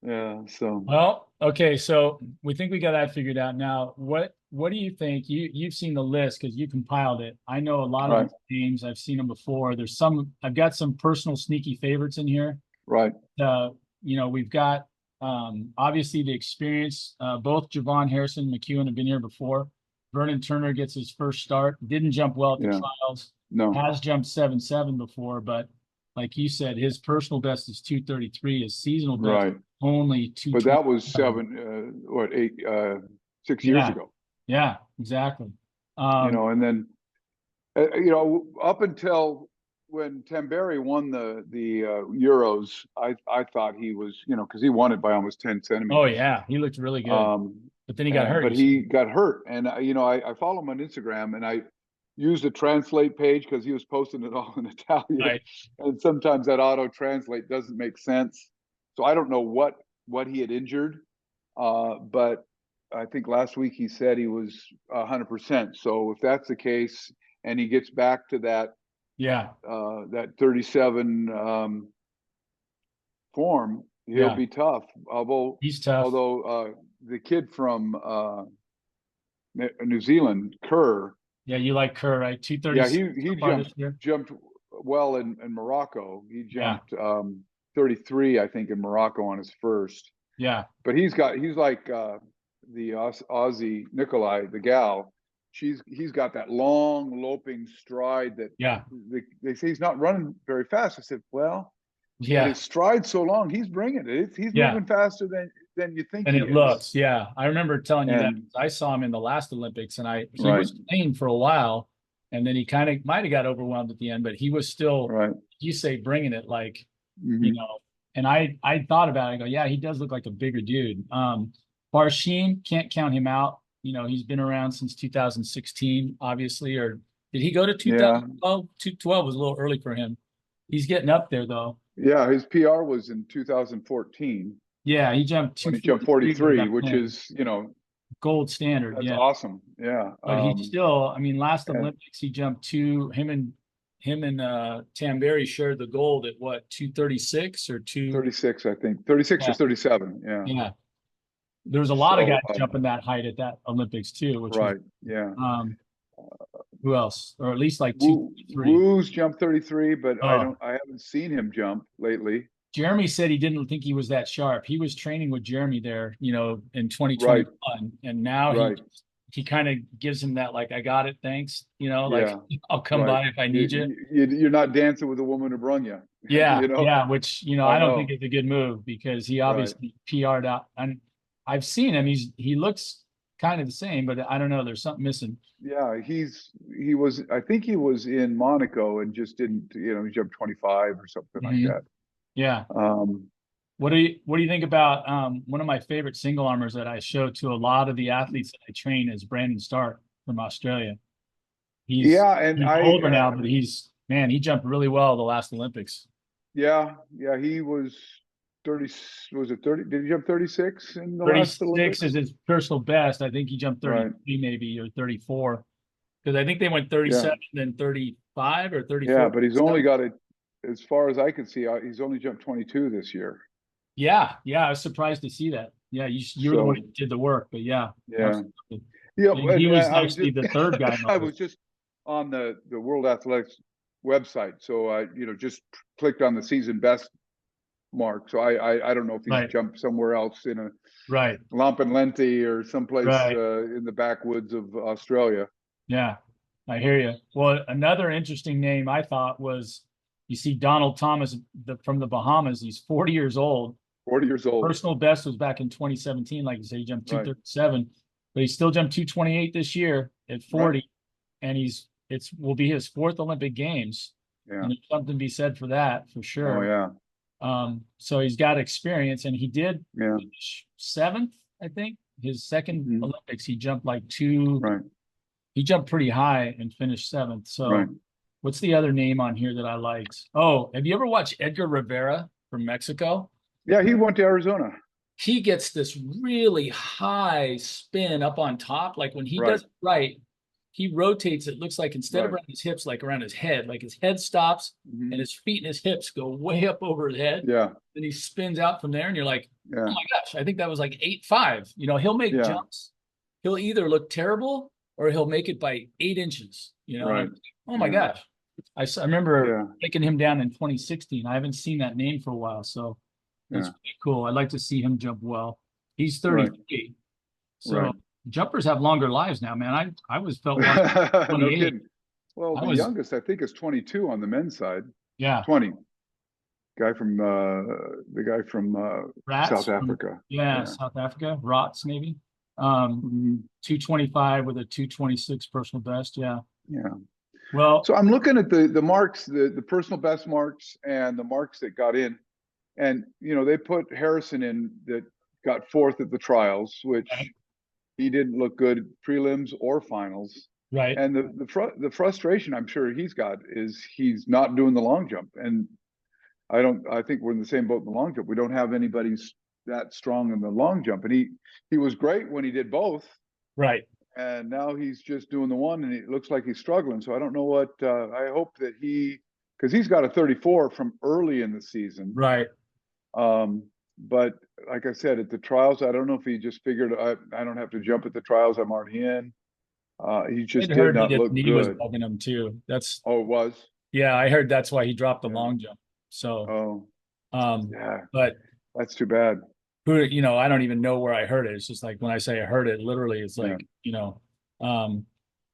Yeah. So Well, okay. So we think we got that figured out. Now, what do you think? You've seen the list because you compiled it. I know a lot of right, these names. I've seen them before. There's some. I've got some personal sneaky favorites in here. right, We've got obviously the experience. Both Javon Harrison and McEwen have been here before. Vernon Turner gets his first start. Didn't jump well at the yeah, trials. no, Has jumped 7.7 before, but like you said, his personal best is 2:33. His seasonal best right. only But that was 2:27. 6 years Yeah, ago. yeah, exactly. And then up until when Tamberi won the Euros, I thought he was, because he won it by almost 10 Oh centimeters. yeah, he looked really good, Um, but then he got hurt. but he got hurt, and I follow him on Instagram, and I used a translate page because he was posting it all in Italian, Right. and sometimes that auto translate doesn't make sense. So I don't know what he had injured, but I think last week he said he was 100%. So if that's the case, and he gets back to Yeah, that 37 form, he'll yeah, be tough. Although he's tough. although the kid from New Zealand, Kerr, Yeah, you like Kerr, right? yeah, 2:36 he so far this year. jumped well in Morocco. He Yeah, jumped 33, I think, in Morocco on his first. yeah, But he's like the Aussie Nikolai, the gal. He's got that long loping stride that yeah, they say he's not running very fast. I said, well, but yeah, his stride's so long, he's bringing it. He's yeah. moving faster than you think And he it is. looks, yeah. I remember telling you that And I saw him in the last Olympics, and he right, was playing for a while, and then he kind of might have got overwhelmed at the end, but he was still, right, you say, bringing it like, you mm-hmm. know. And I thought about it. I go, yeah, he does look like a bigger dude. Barshim, can't count him out. He's been around since 2016, obviously. Or did he go to Yeah, 2012? 2012 was a little early for him. He's getting up there though. yeah. His PR was in 2014 Yeah, he jumped when he jumped 2:43 with 43, that which thing. is Gold standard. that's Yeah. awesome. Yeah. But he still, I mean, last And Olympics he jumped him and Tamberi shared the gold at what, 2:36 or two? 36, I think 36 or Yeah, 37. Yeah. yeah. There was a lot of guys So jumping that height at that Olympics too, which was right. Yeah. um who else? Or at least like 2:33. Woo's jumped 33, but Oh, I haven't seen him jump lately. Jeremy said he didn't think he was that sharp. He was training with Jeremy there, in Right. 2021, and now he Right. he kind of gives him that like, I got it, thanks. Like Yeah. I'll come Right. by if I need you. You're not dancing with the woman who brung you. Yeah, You know. yeah, which I I don't think know. is a good move because he Right. obviously PR'd out, and I've seen him. He looks kind of the same, but I don't know. There's something missing. Yeah. He was. I think he was in Monaco and just didn't. He jumped 25 or something like Mhm. that. Yeah. Um, What do you think about one of my favorite single armors that I show to a lot of the athletes that I train is Brandon Stark from Australia. He's yeah. And he's older now, but he jumped really well the last Olympics. yeah. He was 30. Was it 30? Did he jump 36 in the last 36 is Olympics? his personal best. I think he jumped Right. 33 maybe or 34 because I think they went Yeah. 37, then 35 or Yeah. 34. But he's only got it, as far as I can see, he's only jumped 22 this year. Yeah, yeah, I was surprised to see that. Yeah, you were the one who So, did the work, but yeah, yeah. absolutely. Yeah. And he And was I was actually just, the third guy in the I list. was just on the World Athletics website. So I, just clicked on the season best mark. So I don't know if he's Right. jumped somewhere else in a Right. Lampenlenti or someplace Right. in the backwoods of Australia. Yeah, I hear you. Well, another interesting name I thought was, you see Donald Thomas from the Bahamas. He's 40 years old. 40 years old. Personal best was back in 2017. Like you say, he jumped Right. 237, but he still jumped 228 this year at 40. Right. And will be his fourth Olympic Games. Yeah. And there's something to be said for that, for Oh, sure. yeah. So he's got experience, and he did Yeah. finish seventh, I think. His second Mhm. Olympics, he jumped like two. Right. He jumped pretty high and finished seventh. So Right. what's the other name on here that I liked? Oh, have you ever watched Edgar Rivera from Mexico? Yeah, he went to Arizona. He gets this really high spin up on top. Like when he Right. does it right, he rotates. It looks like instead of Right. around his hips, like around his head, like his head stops Mhm. and his feet and his hips go way up over his head. Yeah. Then he spins out from there, and you're like, Yeah. oh my gosh, I think that was like 8.5. You know, he'll make Yeah. jumps. He'll either look terrible or he'll make it by 8 inches. You know, Right. oh my Yeah. gosh. I remember Yeah. taking him down in 2016. I haven't seen that name for a while, so that's Yeah. pretty cool. I'd like to see him jump well. He's Right. 33. So Right. jumpers have longer lives now, man. I was felt No 28. kidding. Well, I the was, youngest I think is 22 on the men's side. yeah, 20. The guy from Rats South Africa. yeah, Yeah. South Africa, Rots maybe. Mhm. 225 with a 226 personal best. Yeah. Yeah. Well, So I'm looking at the marks, the personal best marks and the marks that got in. And, you know, they put Harrison in that got fourth at the trials, which right. he didn't look good prelims or finals. Right. And the frustration I'm sure he's got is he's not doing the long jump. And I think we're in the same boat in the long jump. We don't have anybody that strong in the long jump. And he was great when he did both. Right. And now he's just doing the one, and it looks like he's struggling. So I don't know what, I hope that because he's got a 34 from early in the season. Right. But like I said, at the trials, I don't know if he just figured I don't have to jump at the trials. I'm already in. He just did not look knee was good. bugging him too. Oh, it was? Yeah, I heard that's why he dropped the Yeah. long jump. So, Oh, yeah. but That's too bad. you know, I don't even know where I heard it. It's just like when I say I heard it, literally, it's like, you know,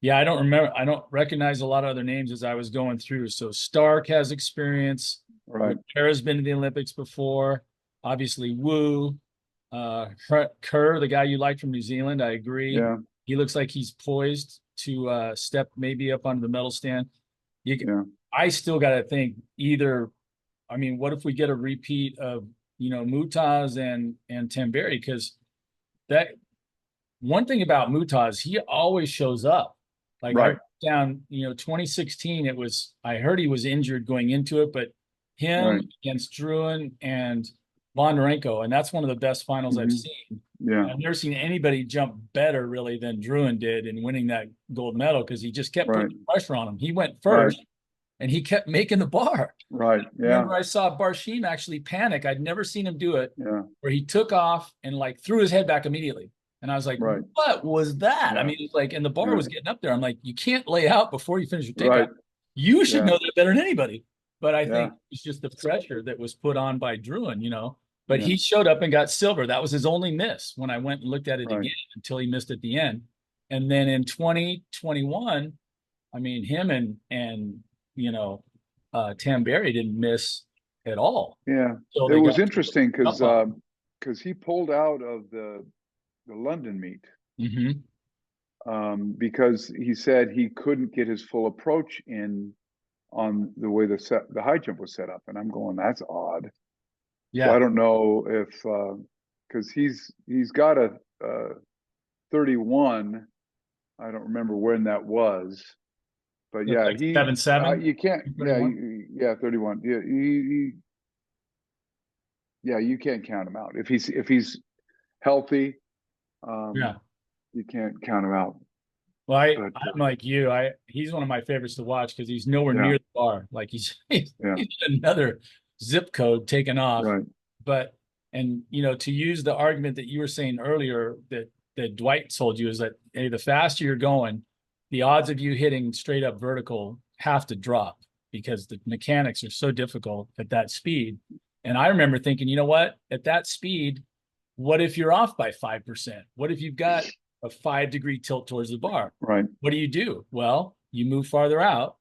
yeah, I don't remember. I don't recognize a lot of other names as I was going through. So Stark has experience. Right. Tara's been to the Olympics before. Obviously, Wu, Kerr, the guy you like from New Zealand. I agree. Yeah. He looks like he's poised to step maybe up onto the medal stand. Yeah. I still got to think either. I mean, what if we get a repeat of, you know, Mutaz and Tamberi? Because that one thing about Mutaz, he always shows up. Like Right. I down, you know, 2016, I heard he was injured going into it, but him Right. against Druin and Bondarenko, and that's one of the best finals I've Mhm. seen. Yeah. I've never seen anybody jump better really than Druin did in winning that gold medal, because he just kept Right. putting pressure on him. He went Right. first and he kept making the bar. Right. I Yeah. remember I saw Barshim actually panic. I'd never seen him do it, Yeah. where he took off and like threw his head back immediately. And I was like, Right. what was that? Yeah. I mean, it's like, and the bar Yeah. was getting up there. I'm like, you can't lay out before you finish your takeoff. Right. You should Yeah. know that better than anybody. But I Yeah. think it's just the pressure that was put on by Druin, you know. But Yeah. he showed up and got silver. That was his only miss when I went and looked at it Right. again, until he missed at the end. And then in 2021, I mean, him and you know, Tamberi didn't miss at all. Yeah. So It was interesting because up. he pulled out of the London meet Mm-hmm. because he said he couldn't get his full approach in on the way the high jump was set up. And I'm going, that's odd. Yeah. So I don't know if because he's got a 31. I don't remember when that was, but yeah, like 7.7. you can't. 31? Yeah, 31. Yeah, you can't count him out if he's healthy. Yeah. You can't count him out. Well, I'm like you. He's one of my favorites to watch because he's nowhere near the bar. Like he's another zip code taken off. Right. But and you know, to use the argument that you were saying earlier that Dwight told you, is that, hey, the faster you're going, the odds of you hitting straight up vertical have to drop, because the mechanics are so difficult at that speed. And I remember thinking, you know what, at that speed, what if you're off by 5%? What if you've got a 5-degree tilt towards the bar? Right. What do? Well, you move farther out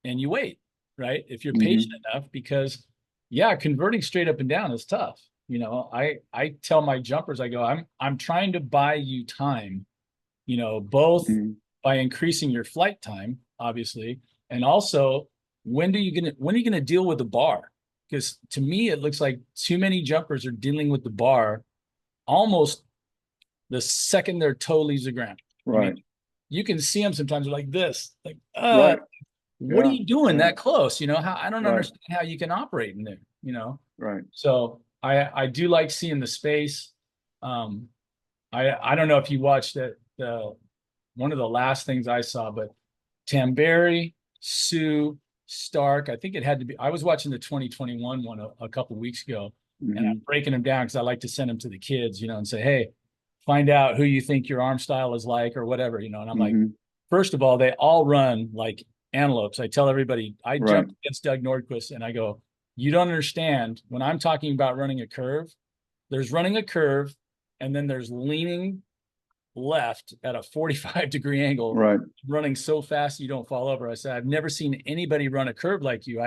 and you wait, right? If you're Mm-hmm. patient enough, because yeah, converting straight up and down is tough. You know, I tell my jumpers, I go, I'm trying to buy you time, you know, both Mm-hmm. by increasing your flight time, obviously, and also when are you gonna deal with the bar? Because to me, it looks like too many jumpers are dealing with the bar almost the second their toe leaves the ground. Right. I mean, you can see them sometimes like this, like, Right. what are Yeah. you doing Yeah. that close? You know, how I don't Right. understand how you can operate in there, you know? Right. So I do like seeing the space. I don't know if you watched the one of the last things I saw, but Tamberi, Sue, Stark. I think it had to be. I was watching the 2021 one a couple of weeks ago, and I'm breaking them down because I like to send them to the kids, you know, and say, hey, find out who you think your arm style is like or whatever, you know. And I'm like, first of all, they all run like antelopes. I tell everybody, I jumped against Doug Nordquist, and I go, you don't understand when I'm talking about running a curve. There's running a curve, and then there's leaning left at a 45-degree angle, running so fast you don't fall over. I said, I've never seen anybody run a curve like you.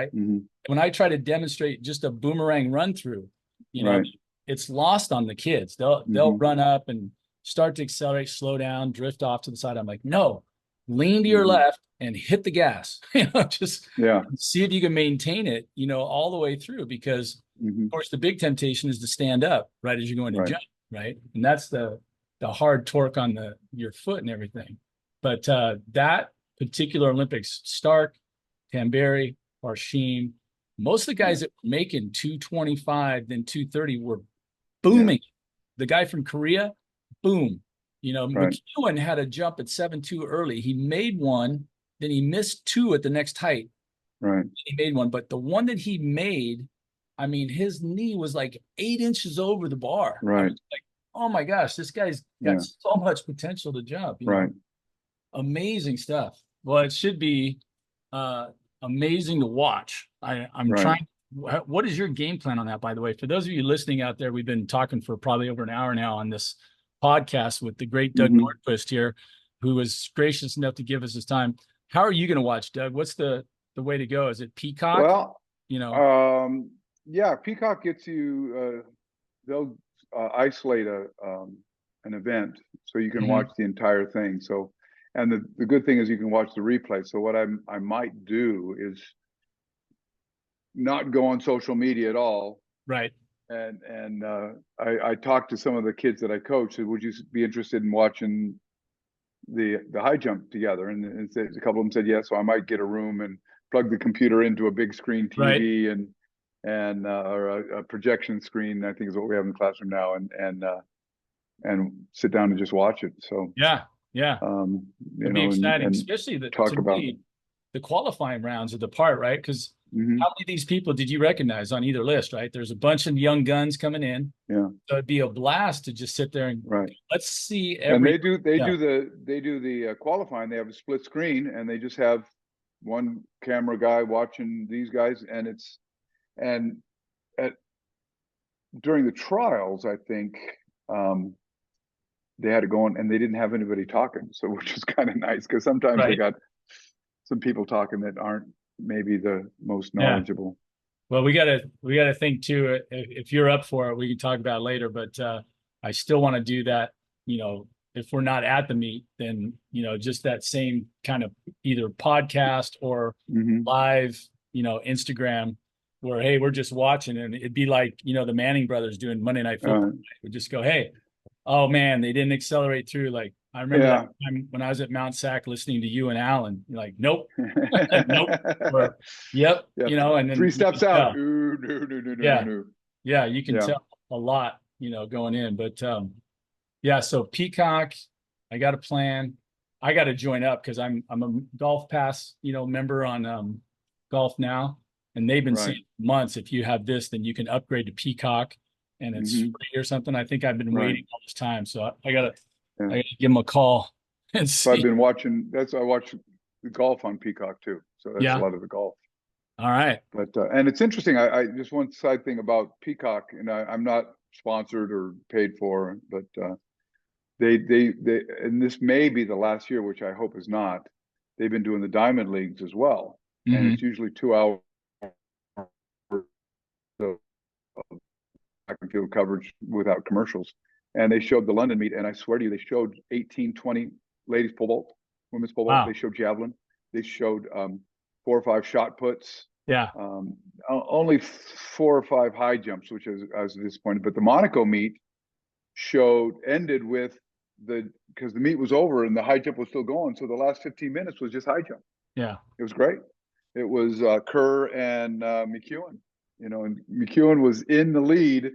When I try to demonstrate just a boomerang run through, you know, it's lost on the kids. They'll run up and start to accelerate, slow down, drift off to the side. I'm like, no, lean to your left and hit the gas. You know, just see if you can maintain it, you know, all the way through. Because of course the big temptation is to stand up right as you're going to jump, right? And that's the hard torque on your foot and everything. But that particular Olympics, Stark, Tamberi, Barshim, most of the guys that were making 225, then 230 were booming. The guy from Korea, boom. You know, McEwen had a jump at 7.2 early. He made one, then he missed two at the next height. He made one, but the one that he made, I mean, his knee was like 8 inches over the bar. Like, oh my gosh, this guy's got so much potential to jump. You know? Amazing stuff. Well, it should be amazing to watch. I'm trying. What is your game plan on that, by the way? For those of you listening out there, we've been talking for probably over an hour now on this podcast with the great Doug Nordquist here, who was gracious enough to give us his time. How are you going to watch, Doug? What's the way to go? Is it Peacock? Well, you know, yeah, Peacock gets you. They'll isolate an event so you can watch the entire thing. So, and the good thing is you can watch the replay. So what I might do is not go on social media at all. And I talked to some of the kids that I coach. Said, would you be interested in watching the high jump together? And a couple of them said yes. So I might get a room and plug the computer into a big screen TV and or a projection screen, I think is what we have in the classroom now, and sit down and just watch it. So it'd be exciting, especially talk about the qualifying rounds are the part, right? Because how many of these people did you recognize on either list, right? There's a bunch of young guns coming in. So it'd be a blast to just sit there and let's see every. And they do the qualifying. They have a split screen, and they just have one camera guy watching these guys, and during the trials, I think they had to go on, and they didn't have anybody talking, so which is kind of nice because sometimes they got some people talking that aren't maybe the most knowledgeable. Well, we gotta think too. If you're up for it, we can talk about it later. But I still want to do that. You know, if we're not at the meet, then you know, just that same kind of either podcast or live, you know, Instagram, where hey, we're just watching, and it'd be like you know the Manning brothers doing Monday Night Football. We just go, hey, oh man, they didn't accelerate through. Like I remember that time when I was at Mount Sac listening to you and Alan. You're like, nope, nope, or yep, you know, and then 3 steps out. Ooh, no. Yeah, you can tell a lot, you know, going in. But so Peacock, I got a plan. I got to join up because I'm a Golf Pass, you know, member on Golf Now, and they've been saying months if you have this, then you can upgrade to Peacock, and it's free or something. I think I've been waiting all this time, so I gotta give them a call and see. So I've been watching. I watch the golf on Peacock too. So that's a lot of the golf. All right. But and it's interesting. I just one side thing about Peacock, and I'm not sponsored or paid for, but they and this may be the last year, which I hope is not. They've been doing the Diamond Leagues as well, and Mm-hmm. it's usually 2 hours of track and field coverage without commercials. And they showed the London meet, and I swear to you, they showed 18, 20 ladies pole vault, women's pole vault. They Wow. showed javelin. They showed 4 or 5 shot puts. Yeah. Only 4 or 5 high jumps, which I was disappointed. But the Monaco meet ended with because the meet was over and the high jump was still going. So the last 15 minutes was just high jump. Yeah. It was great. It was Kerr and McEwen, and McEwen was in the lead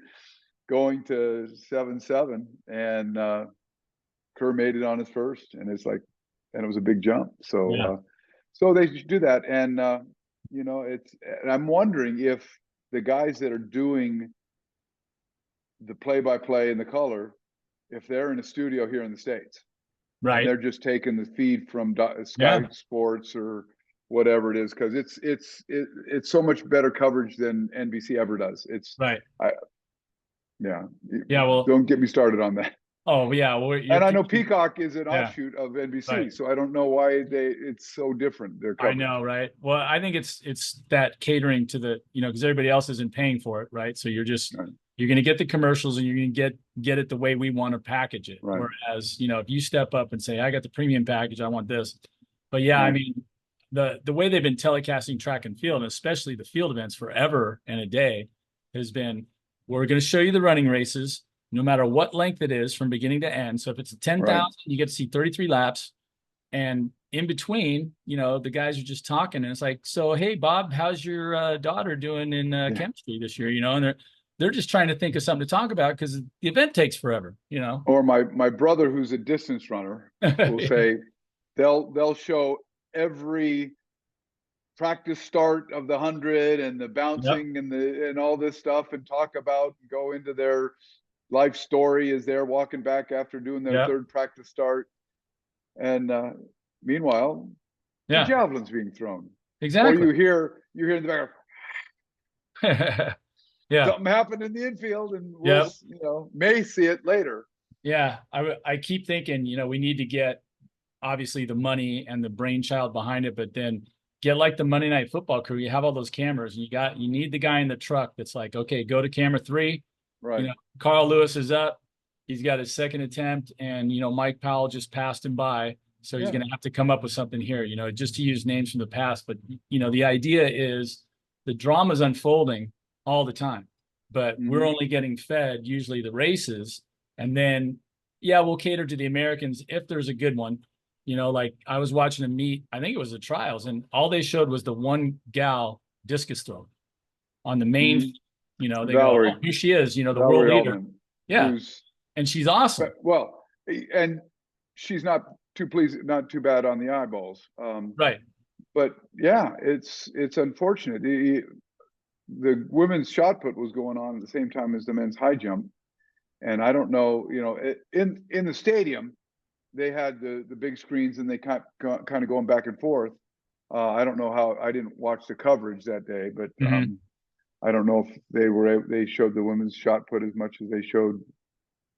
going to 7-7, and Kerr made it on his first, and it was a big jump. Yeah. So they do that, and and I'm wondering if the guys that are doing the play-by-play and the color, if they're in a studio here in the States, and Right. they're just taking the feed from Yeah. Sky Sports or whatever it is, because it's so much better coverage than NBC ever does. Right. Yeah, Yeah. Well, don't get me started on that. oh yeah. Well, And I know Peacock is an yeah. offshoot of NBC, Right. so I don't know why it's so different, their I coverage. know, right? Well, I think it's that catering to the, because everybody else isn't paying for it, right? So Right. you're going to get the commercials and you're going to get it the way we want to package it. Right. Whereas, if you step up and say, I got the premium package, I want this. But yeah, I Right. mean, the way they've been telecasting track and field, and especially the field events forever and a day, has been, we're going to show you the running races, no matter what length it is from beginning to end. So if it's a 10,000, Right. you get to see 33 laps. And in between, the guys are just talking, and it's like, so hey, Bob, how's your daughter doing in Yeah. chemistry this year? And they're just trying to think of something to talk about because the event takes forever. Or my brother, who's a distance runner, will say they'll show every practice start of the 100 and the Yep. bouncing and all this stuff, and go into their life story as they're walking back after doing their Yep. third practice start. And meanwhile, the Yeah. javelin's being thrown, or Exactly. you hear in the background Yeah. something happened in the infield, and we'll Yep. may see it later. Yeah. I keep thinking, we need to get obviously the money and the brainchild behind it, but then get like the Monday Night Football crew. You have all those cameras, and you need the guy in the truck that's like, okay, go to camera 3. Right. Carl Lewis is up. He's got his second attempt, and Mike Powell just passed him by, so he's going to have to come up with something here. Just to use names from the past, but the idea is the drama's unfolding all the time, but we're only getting fed usually the races, and then yeah, we'll cater to the Americans if there's a good one. Like I was watching a meet, I think it was the trials, and all they showed was the one gal discus throw on the main. They go, oh, Valerie here she is, the world Valerie leader. Altman, Yeah. who's And she's awesome. well, and she's not not too bad on the eyeballs. Right. But yeah, it's unfortunate. The women's shot put was going on at the same time as the men's high jump, and I don't know, in the stadium they had the big screens, and they kind of going back and forth. I don't know how, I didn't watch the coverage that day, but I don't know if they showed the women's shot put as much as they showed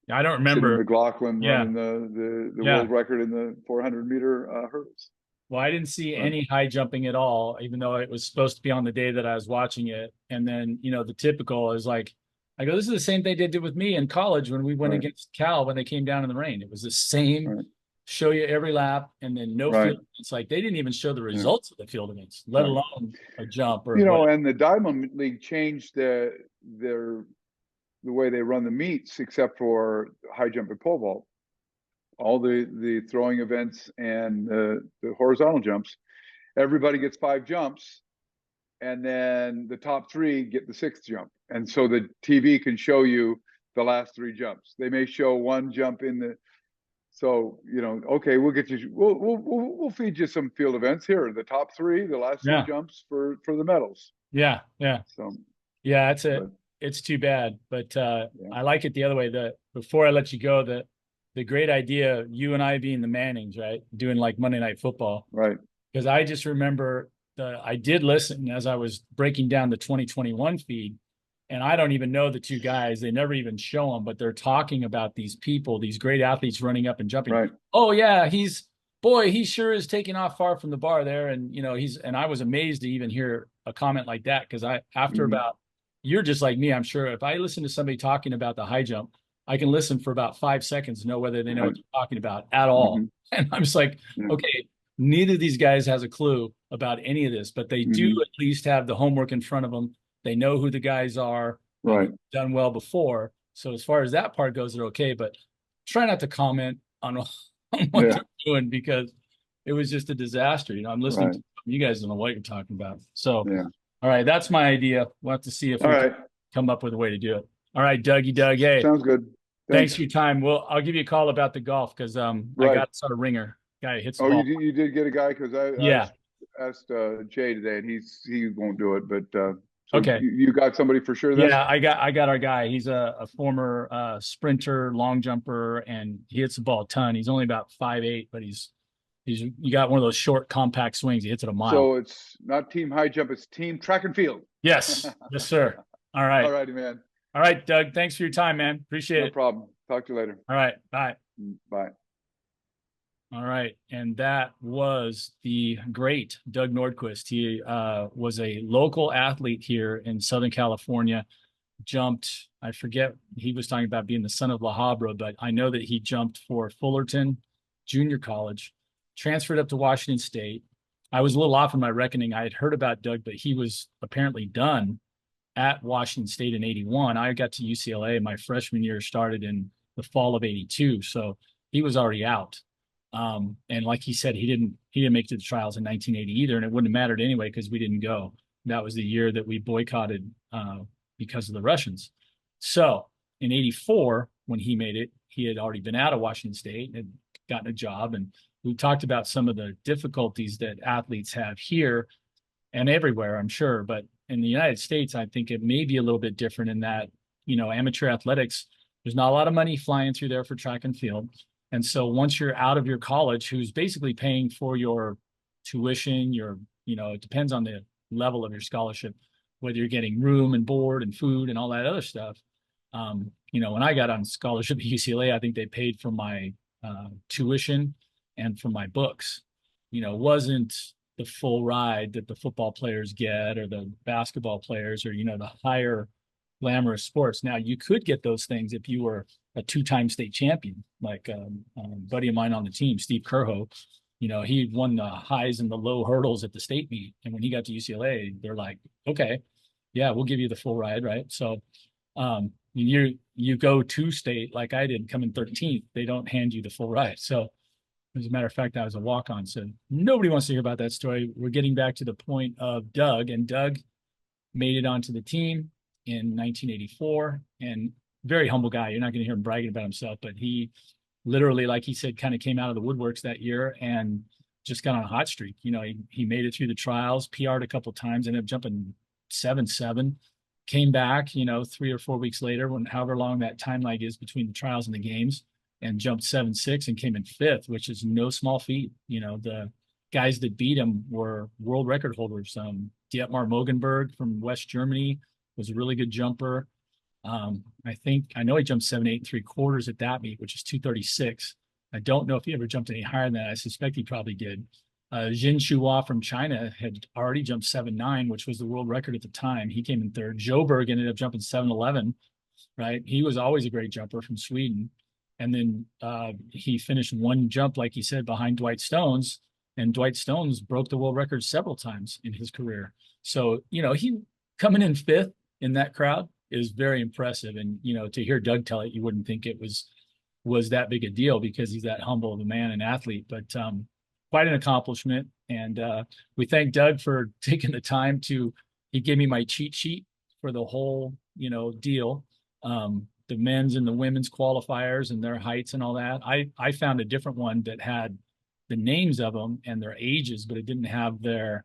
I don't Sydney remember. McLaughlin Yeah. running the Yeah. world record in the 400-meter hurdles. Well, I didn't see any high jumping at all, even though it was supposed to be on the day that I was watching it. And then, the typical is like, I go, this is the same thing they did with me in college when we went Right. against Cal when they came down in the rain. It was the same, show you every lap, and then no field. It's like they didn't even show the results of the field events, let alone a jump or and the Diamond League changed the way they run the meets, except for high jump and pole vault. All the throwing events and the horizontal jumps, everybody gets 5 jumps, and then the top 3 get the 6th jump. And so the TV can show you the last 3 jumps. They may show 1 jump in the, so okay, we'll get you, we'll feed you some field events here. The top 3, the last 3 jumps for the medals. Yeah. So yeah, it's too bad, but I like it the other way. Before I let you go, the great idea of you and I being the Mannings, right? Doing like Monday Night Football. Right. Because I just remember I did listen as I was breaking down the 2021 feed, and I don't even know the two guys. They never even show them, but they're talking about these people, these great athletes running up and jumping. Right. Oh yeah, he sure is taking off far from the bar there. And and I was amazed to even hear a comment like that, because after Mm-hmm. about, you're just like me, I'm sure. If I listen to somebody talking about the high jump, I can listen for about 5 seconds to know whether they know Right. what you're talking about at all. Mm-hmm. And I'm just like, Yeah. okay, neither of these guys has a clue about any of this, but they do Mm-hmm. at least have the homework in front of them. They know who the guys are, and Right. they've done well before. So as far as that part goes, they're okay. But try not to comment on, on what Yeah. they're doing, because it was just a disaster. I'm listening Right. to you guys don't know what you're talking about. So, Yeah. all right, that's my idea. We'll have to see if All we can right. come up with a way to do it. All right, Doug. Hey, Sounds good. thanks Thanks. for your time. Well, I'll give you a call about the golf, because I Right. got a ringer. Guy who hits the Oh, ball. you did get a guy, because I Yeah. asked Jay today, and he won't do it. But so Okay. you got somebody for sure then? Yeah, I got our guy. He's a former sprinter, long jumper, and he hits the ball a ton. He's only about 5'8", but he's you got one of those short, compact swings. He hits it a mile. So it's not team high jump; it's team track and field. Yes, yes, sir. All All right, righty, man. all right, Doug. Thanks for your time, man. Appreciate No it. problem. Talk to you later. All right, bye. Bye. All right, and that was the great Doug Nordquist. He was a local athlete here in Southern California. Jumped, I forget, he was talking about being the son of La Habra, but I know that he jumped for Fullerton Junior College, transferred up to Washington State. I was a little off in my reckoning. I had heard about Doug, but he was apparently done at Washington State in 81. I got to UCLA. My freshman year started in the fall of 82. So he was already out. And like he said, he didn't make it to the trials in 1980 either. And it wouldn't have mattered anyway, because we didn't go. That was the year that we boycotted because of the Russians. So in 84, when he made it, he had already been out of Washington State and had gotten a job. And we talked about some of the difficulties that athletes have here and everywhere, I'm sure. But in the United States, I think it may be a little bit different in that, amateur athletics, there's not a lot of money flying through there for track and field. And so once you're out of your college, who's basically paying for your tuition, it depends on the level of your scholarship, whether you're getting room and board and food and all that other stuff. When I got on scholarship at UCLA, I think they paid for my tuition and for my books. Wasn't the full ride that the football players get, or the basketball players, or the higher glamorous sports. Now you could get those things if you were a two-time state champion, like a buddy of mine on the team, Steve Kerho. He won the highs and the low hurdles at the state meet, and when he got to UCLA, they're like, okay, yeah, we'll give you the full ride, right? So you go to state like I did, come in 13th, they don't hand you the full ride. So as a matter of fact, I was a walk-on, so nobody wants to hear about that story. We're getting back to the point of Doug, and Doug made it onto the team in 1984, and very humble guy. You're not going to hear him bragging about himself, but he literally, like he said, kind of came out of the woodworks that year and just got on a hot streak. He made it through the trials, PR'd a couple of times, ended up jumping 7.7, came back, 3 or 4 weeks later, when however long that time lag is between the trials and the games, and jumped 7.6 and came in fifth, which is no small feat. The guys that beat him were world record holders. Dietmar Mogenberg from West Germany was a really good jumper. I know he jumped 7.8 3/4 at that meet, which is 236. I don't know if he ever jumped any higher than that. I suspect he probably did. Jin Shuhua from China had already jumped 7.9, which was the world record at the time. He came in third. Joberg ended up jumping 7.11, right? He was always a great jumper from Sweden. And then he finished one jump, like he said, behind Dwight Stones. And Dwight Stones broke the world record several times in his career. So, he coming in fifth in that crowd is very impressive. And, to hear Doug tell it, you wouldn't think it was that big a deal, because he's that humble of a man and athlete. But quite an accomplishment. And we thank Doug for taking the time he gave me my cheat sheet for the whole, deal. The men's and the women's qualifiers and their heights and all that. I found a different one that had the names of them and their ages, but it didn't have their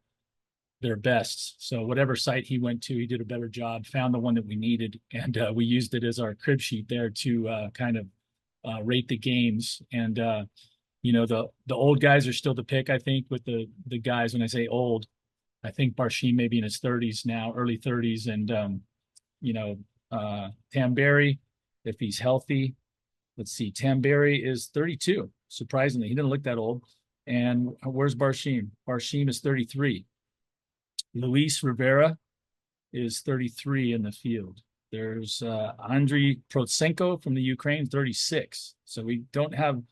bests. So whatever site he went to, he did a better job, found the one that we needed, and we used it as our crib sheet there to kind of rate the games. And the old guys are still to pick, I think, with the guys. When I say old, I think Barshim may be in his 30s now, early 30s. And, Tamberi, if he's healthy, let's see, Tamberi is 32. Surprisingly, he didn't look that old. And where's Barshim? Barshim is 33. Luis Rivera is 33 in the field. There's Andriy Protsenko from the Ukraine, 36. So we don't have,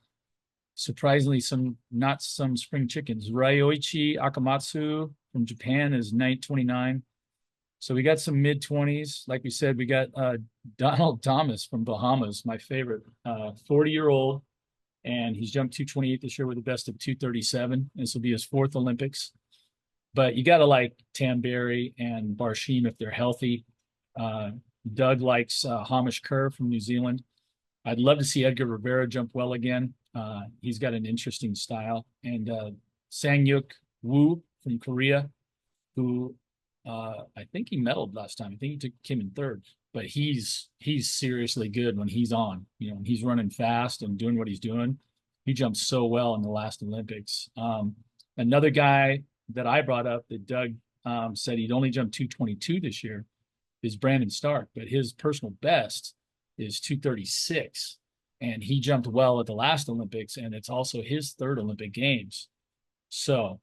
surprisingly, not some spring chickens. Ryoichi Akamatsu from Japan is 29. So we got some mid-20s. Like we said, we got Donald Thomas from Bahamas, my favorite, 40-year-old, and he's jumped 228 this year with a best of 237. This will be his 4th Olympics. But you got to like Tamberi and Barshim if they're healthy. Doug likes Hamish Kerr from New Zealand. I'd love to see Edgar Rivera jump well again. He's got an interesting style. And Sang-Yuk Woo from Korea, who I think he medaled last time. I think he came in 3rd. But he's seriously good when he's on. When he's running fast and doing what he's doing. He jumped so well in the last Olympics. Another guy that I brought up that Doug said he'd only jumped 222 this year is Brandon Stark, but his personal best is 236. And he jumped well at the last Olympics, and it's also his 3rd Olympic Games. So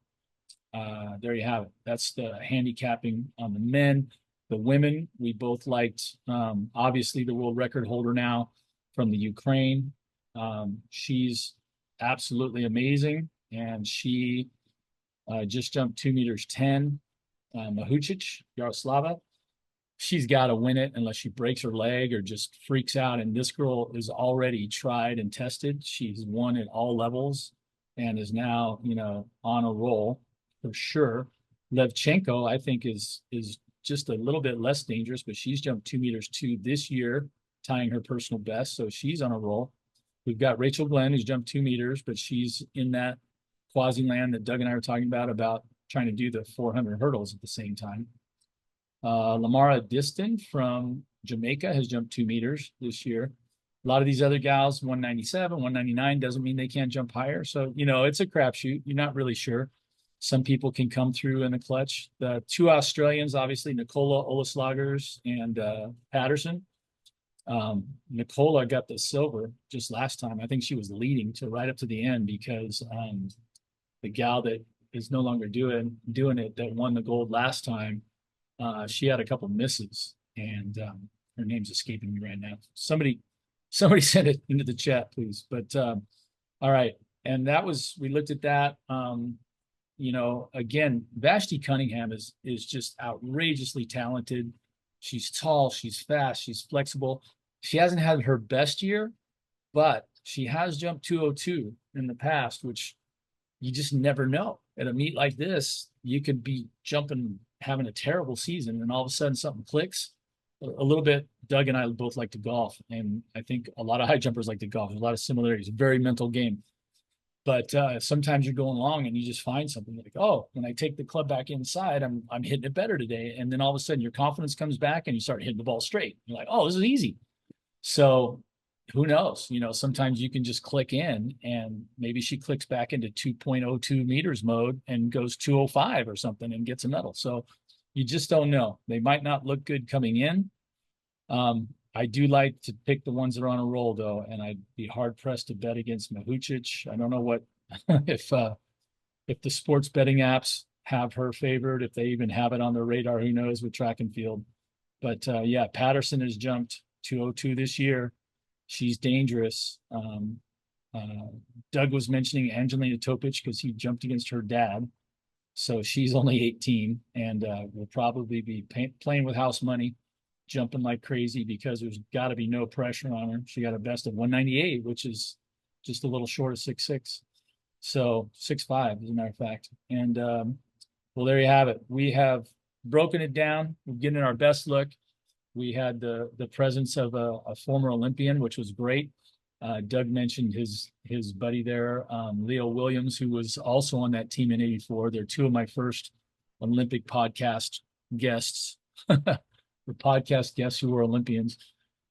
there you have it. That's the handicapping on the men. The women, we both liked, obviously, the world record holder now from the Ukraine. She's absolutely amazing, and she just jumped 2 meters 10. Mahuchich, Yaroslava. She's got to win it unless she breaks her leg or just freaks out. And this girl is already tried and tested. She's won at all levels and is now, on a roll for sure. Levchenko, I think, is just a little bit less dangerous, but she's jumped 2 meters 2 this year, tying her personal best. So she's on a roll. We've got Rachel Glenn, who's jumped 2 meters, but she's in that quasi land that Doug and I were talking about trying to do the 400 hurdles at the same time. Lamara Diston from Jamaica has jumped 2 meters this year. A lot of these other gals, 197, 199, doesn't mean they can't jump higher. So, it's a crapshoot. You're not really sure. Some people can come through in the clutch. The 2 Australians, obviously, Nicola Olaslagers and Patterson. Nicola got the silver just last time. I think she was leading to right up to the end because the gal that is no longer doing it that won the gold last time, she had a couple misses, and her name's escaping me right now. Somebody send it into the chat, please. But all right, and we looked at that. Again, Vashti Cunningham is just outrageously talented. She's tall, she's fast, she's flexible. She hasn't had her best year, but she has jumped 202 in the past, which you just never know. At a meet like this, you could be jumping, having a terrible season, and all of a sudden something clicks. A little bit, Doug and I both like to golf, and I think a lot of high jumpers like to golf. There's a lot of similarities, a very mental game. But sometimes you're going along and you just find something like, oh, when I take the club back inside, I'm hitting it better today. And then all of a sudden your confidence comes back and you start hitting the ball straight. You're like, oh, this is easy. So who knows? Sometimes you can just click in, and maybe she clicks back into 2.02 meters mode and goes 205 or something and gets a medal. So you just don't know. They might not look good coming in. I do like to pick the ones that are on a roll, though, and I'd be hard pressed to bet against Mahuchich. I don't know what if the sports betting apps have her favored, if they even have it on their radar. Who knows with track and field? But yeah, Patterson has jumped 202 this year. She's dangerous. Doug was mentioning Angelina Topic because he jumped against her dad. So she's only 18 and will probably be playing with house money, jumping like crazy because there's got to be no pressure on her. She got a best of 198, which is just a little short of 6'6". So 6'5", as a matter of fact. And well, there you have it. We have broken it down. We're getting our best look. We had the presence of a former Olympian, which was great. Doug mentioned his buddy there, Leo Williams, who was also on that team in '84. They're 2 of my first Olympic podcast guests, the podcast guests who were Olympians.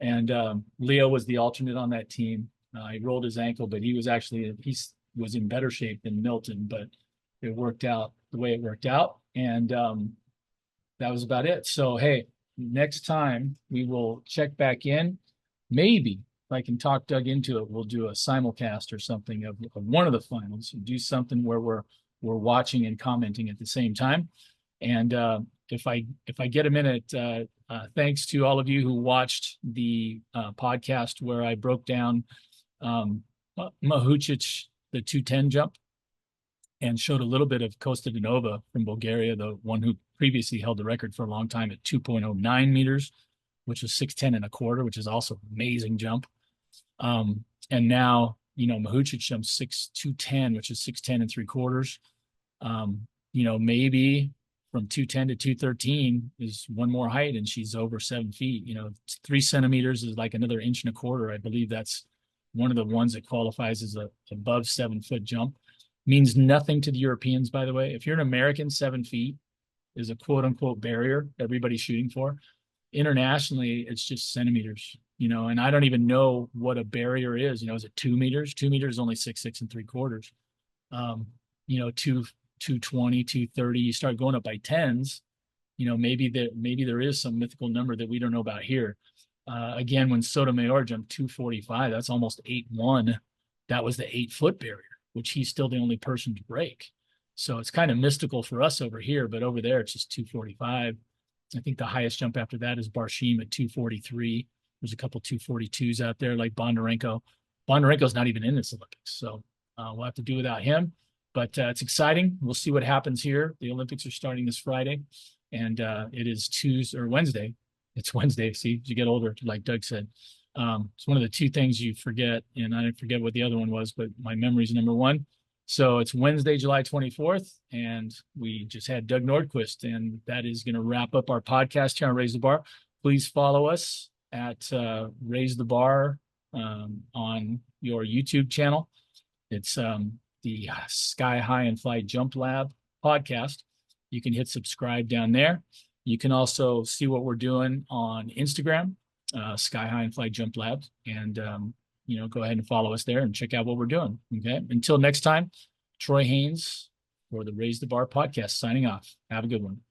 And Leo was the alternate on that team. He rolled his ankle, but he was in better shape than Milton, but it worked out the way it worked out. And that was about it. So, hey, next time we will check back in. Maybe if I can talk Doug into it, we'll do a simulcast or something of one of the finals. Do something where we're watching and commenting at the same time. And if I get a minute, thanks to all of you who watched the podcast where I broke down Mahučić, the 210 jump, and showed a little bit of Kostadinova from Bulgaria, the one who previously held the record for a long time at 2.09 meters, which was 6'10" and a quarter, which is also an amazing jump. And now, Mahučić jumps 6'210", which is 6'10" and 3/4. Maybe from 210 to 213 is one more height, and she's over 7 feet. 3 centimeters is like another inch and a quarter. I believe that's one of the ones that qualifies as a above 7-foot jump. Means nothing to the Europeans, by the way. If you're an American, 7 feet is a quote unquote barrier everybody's shooting for. Internationally, it's just centimeters, and I don't even know what a barrier is. Is it 2 meters? 2 meters is only 6'6" and 3/4. 220, 230, you start going up by tens, maybe there is some mythical number that we don't know about here. Again, when Sotomayor jumped 245, that's almost 8'1". That was the 8-foot barrier, which he's still the only person to break. So it's kind of mystical for us over here, but over there it's just 245. I think the highest jump after that is Barshim at 243. There's a couple 242s out there like Bondarenko. Bondarenko's not even in this Olympics, so we'll have to do without him. But it's exciting. We'll see what happens here. The Olympics are starting this Friday, and it is Tuesday or Wednesday. It's Wednesday. See, as you get older, like Doug said. It's one of the two things you forget, and I didn't forget what the other one was, but my memory is number one. So it's Wednesday, July 24th, and we just had Doug Nordquist, and that is going to wrap up our podcast here on Raise the Bar. Please follow us at Raise the Bar on your YouTube channel. It's the Sky High and Fly Jump Lab podcast. You can hit subscribe down there. You can also see what we're doing on Instagram, Sky High and Fly Jump Lab, and go ahead and follow us there and check out what we're doing. Okay. Until next time, Troy Haines for the Raise the Bar podcast signing off. Have a good one.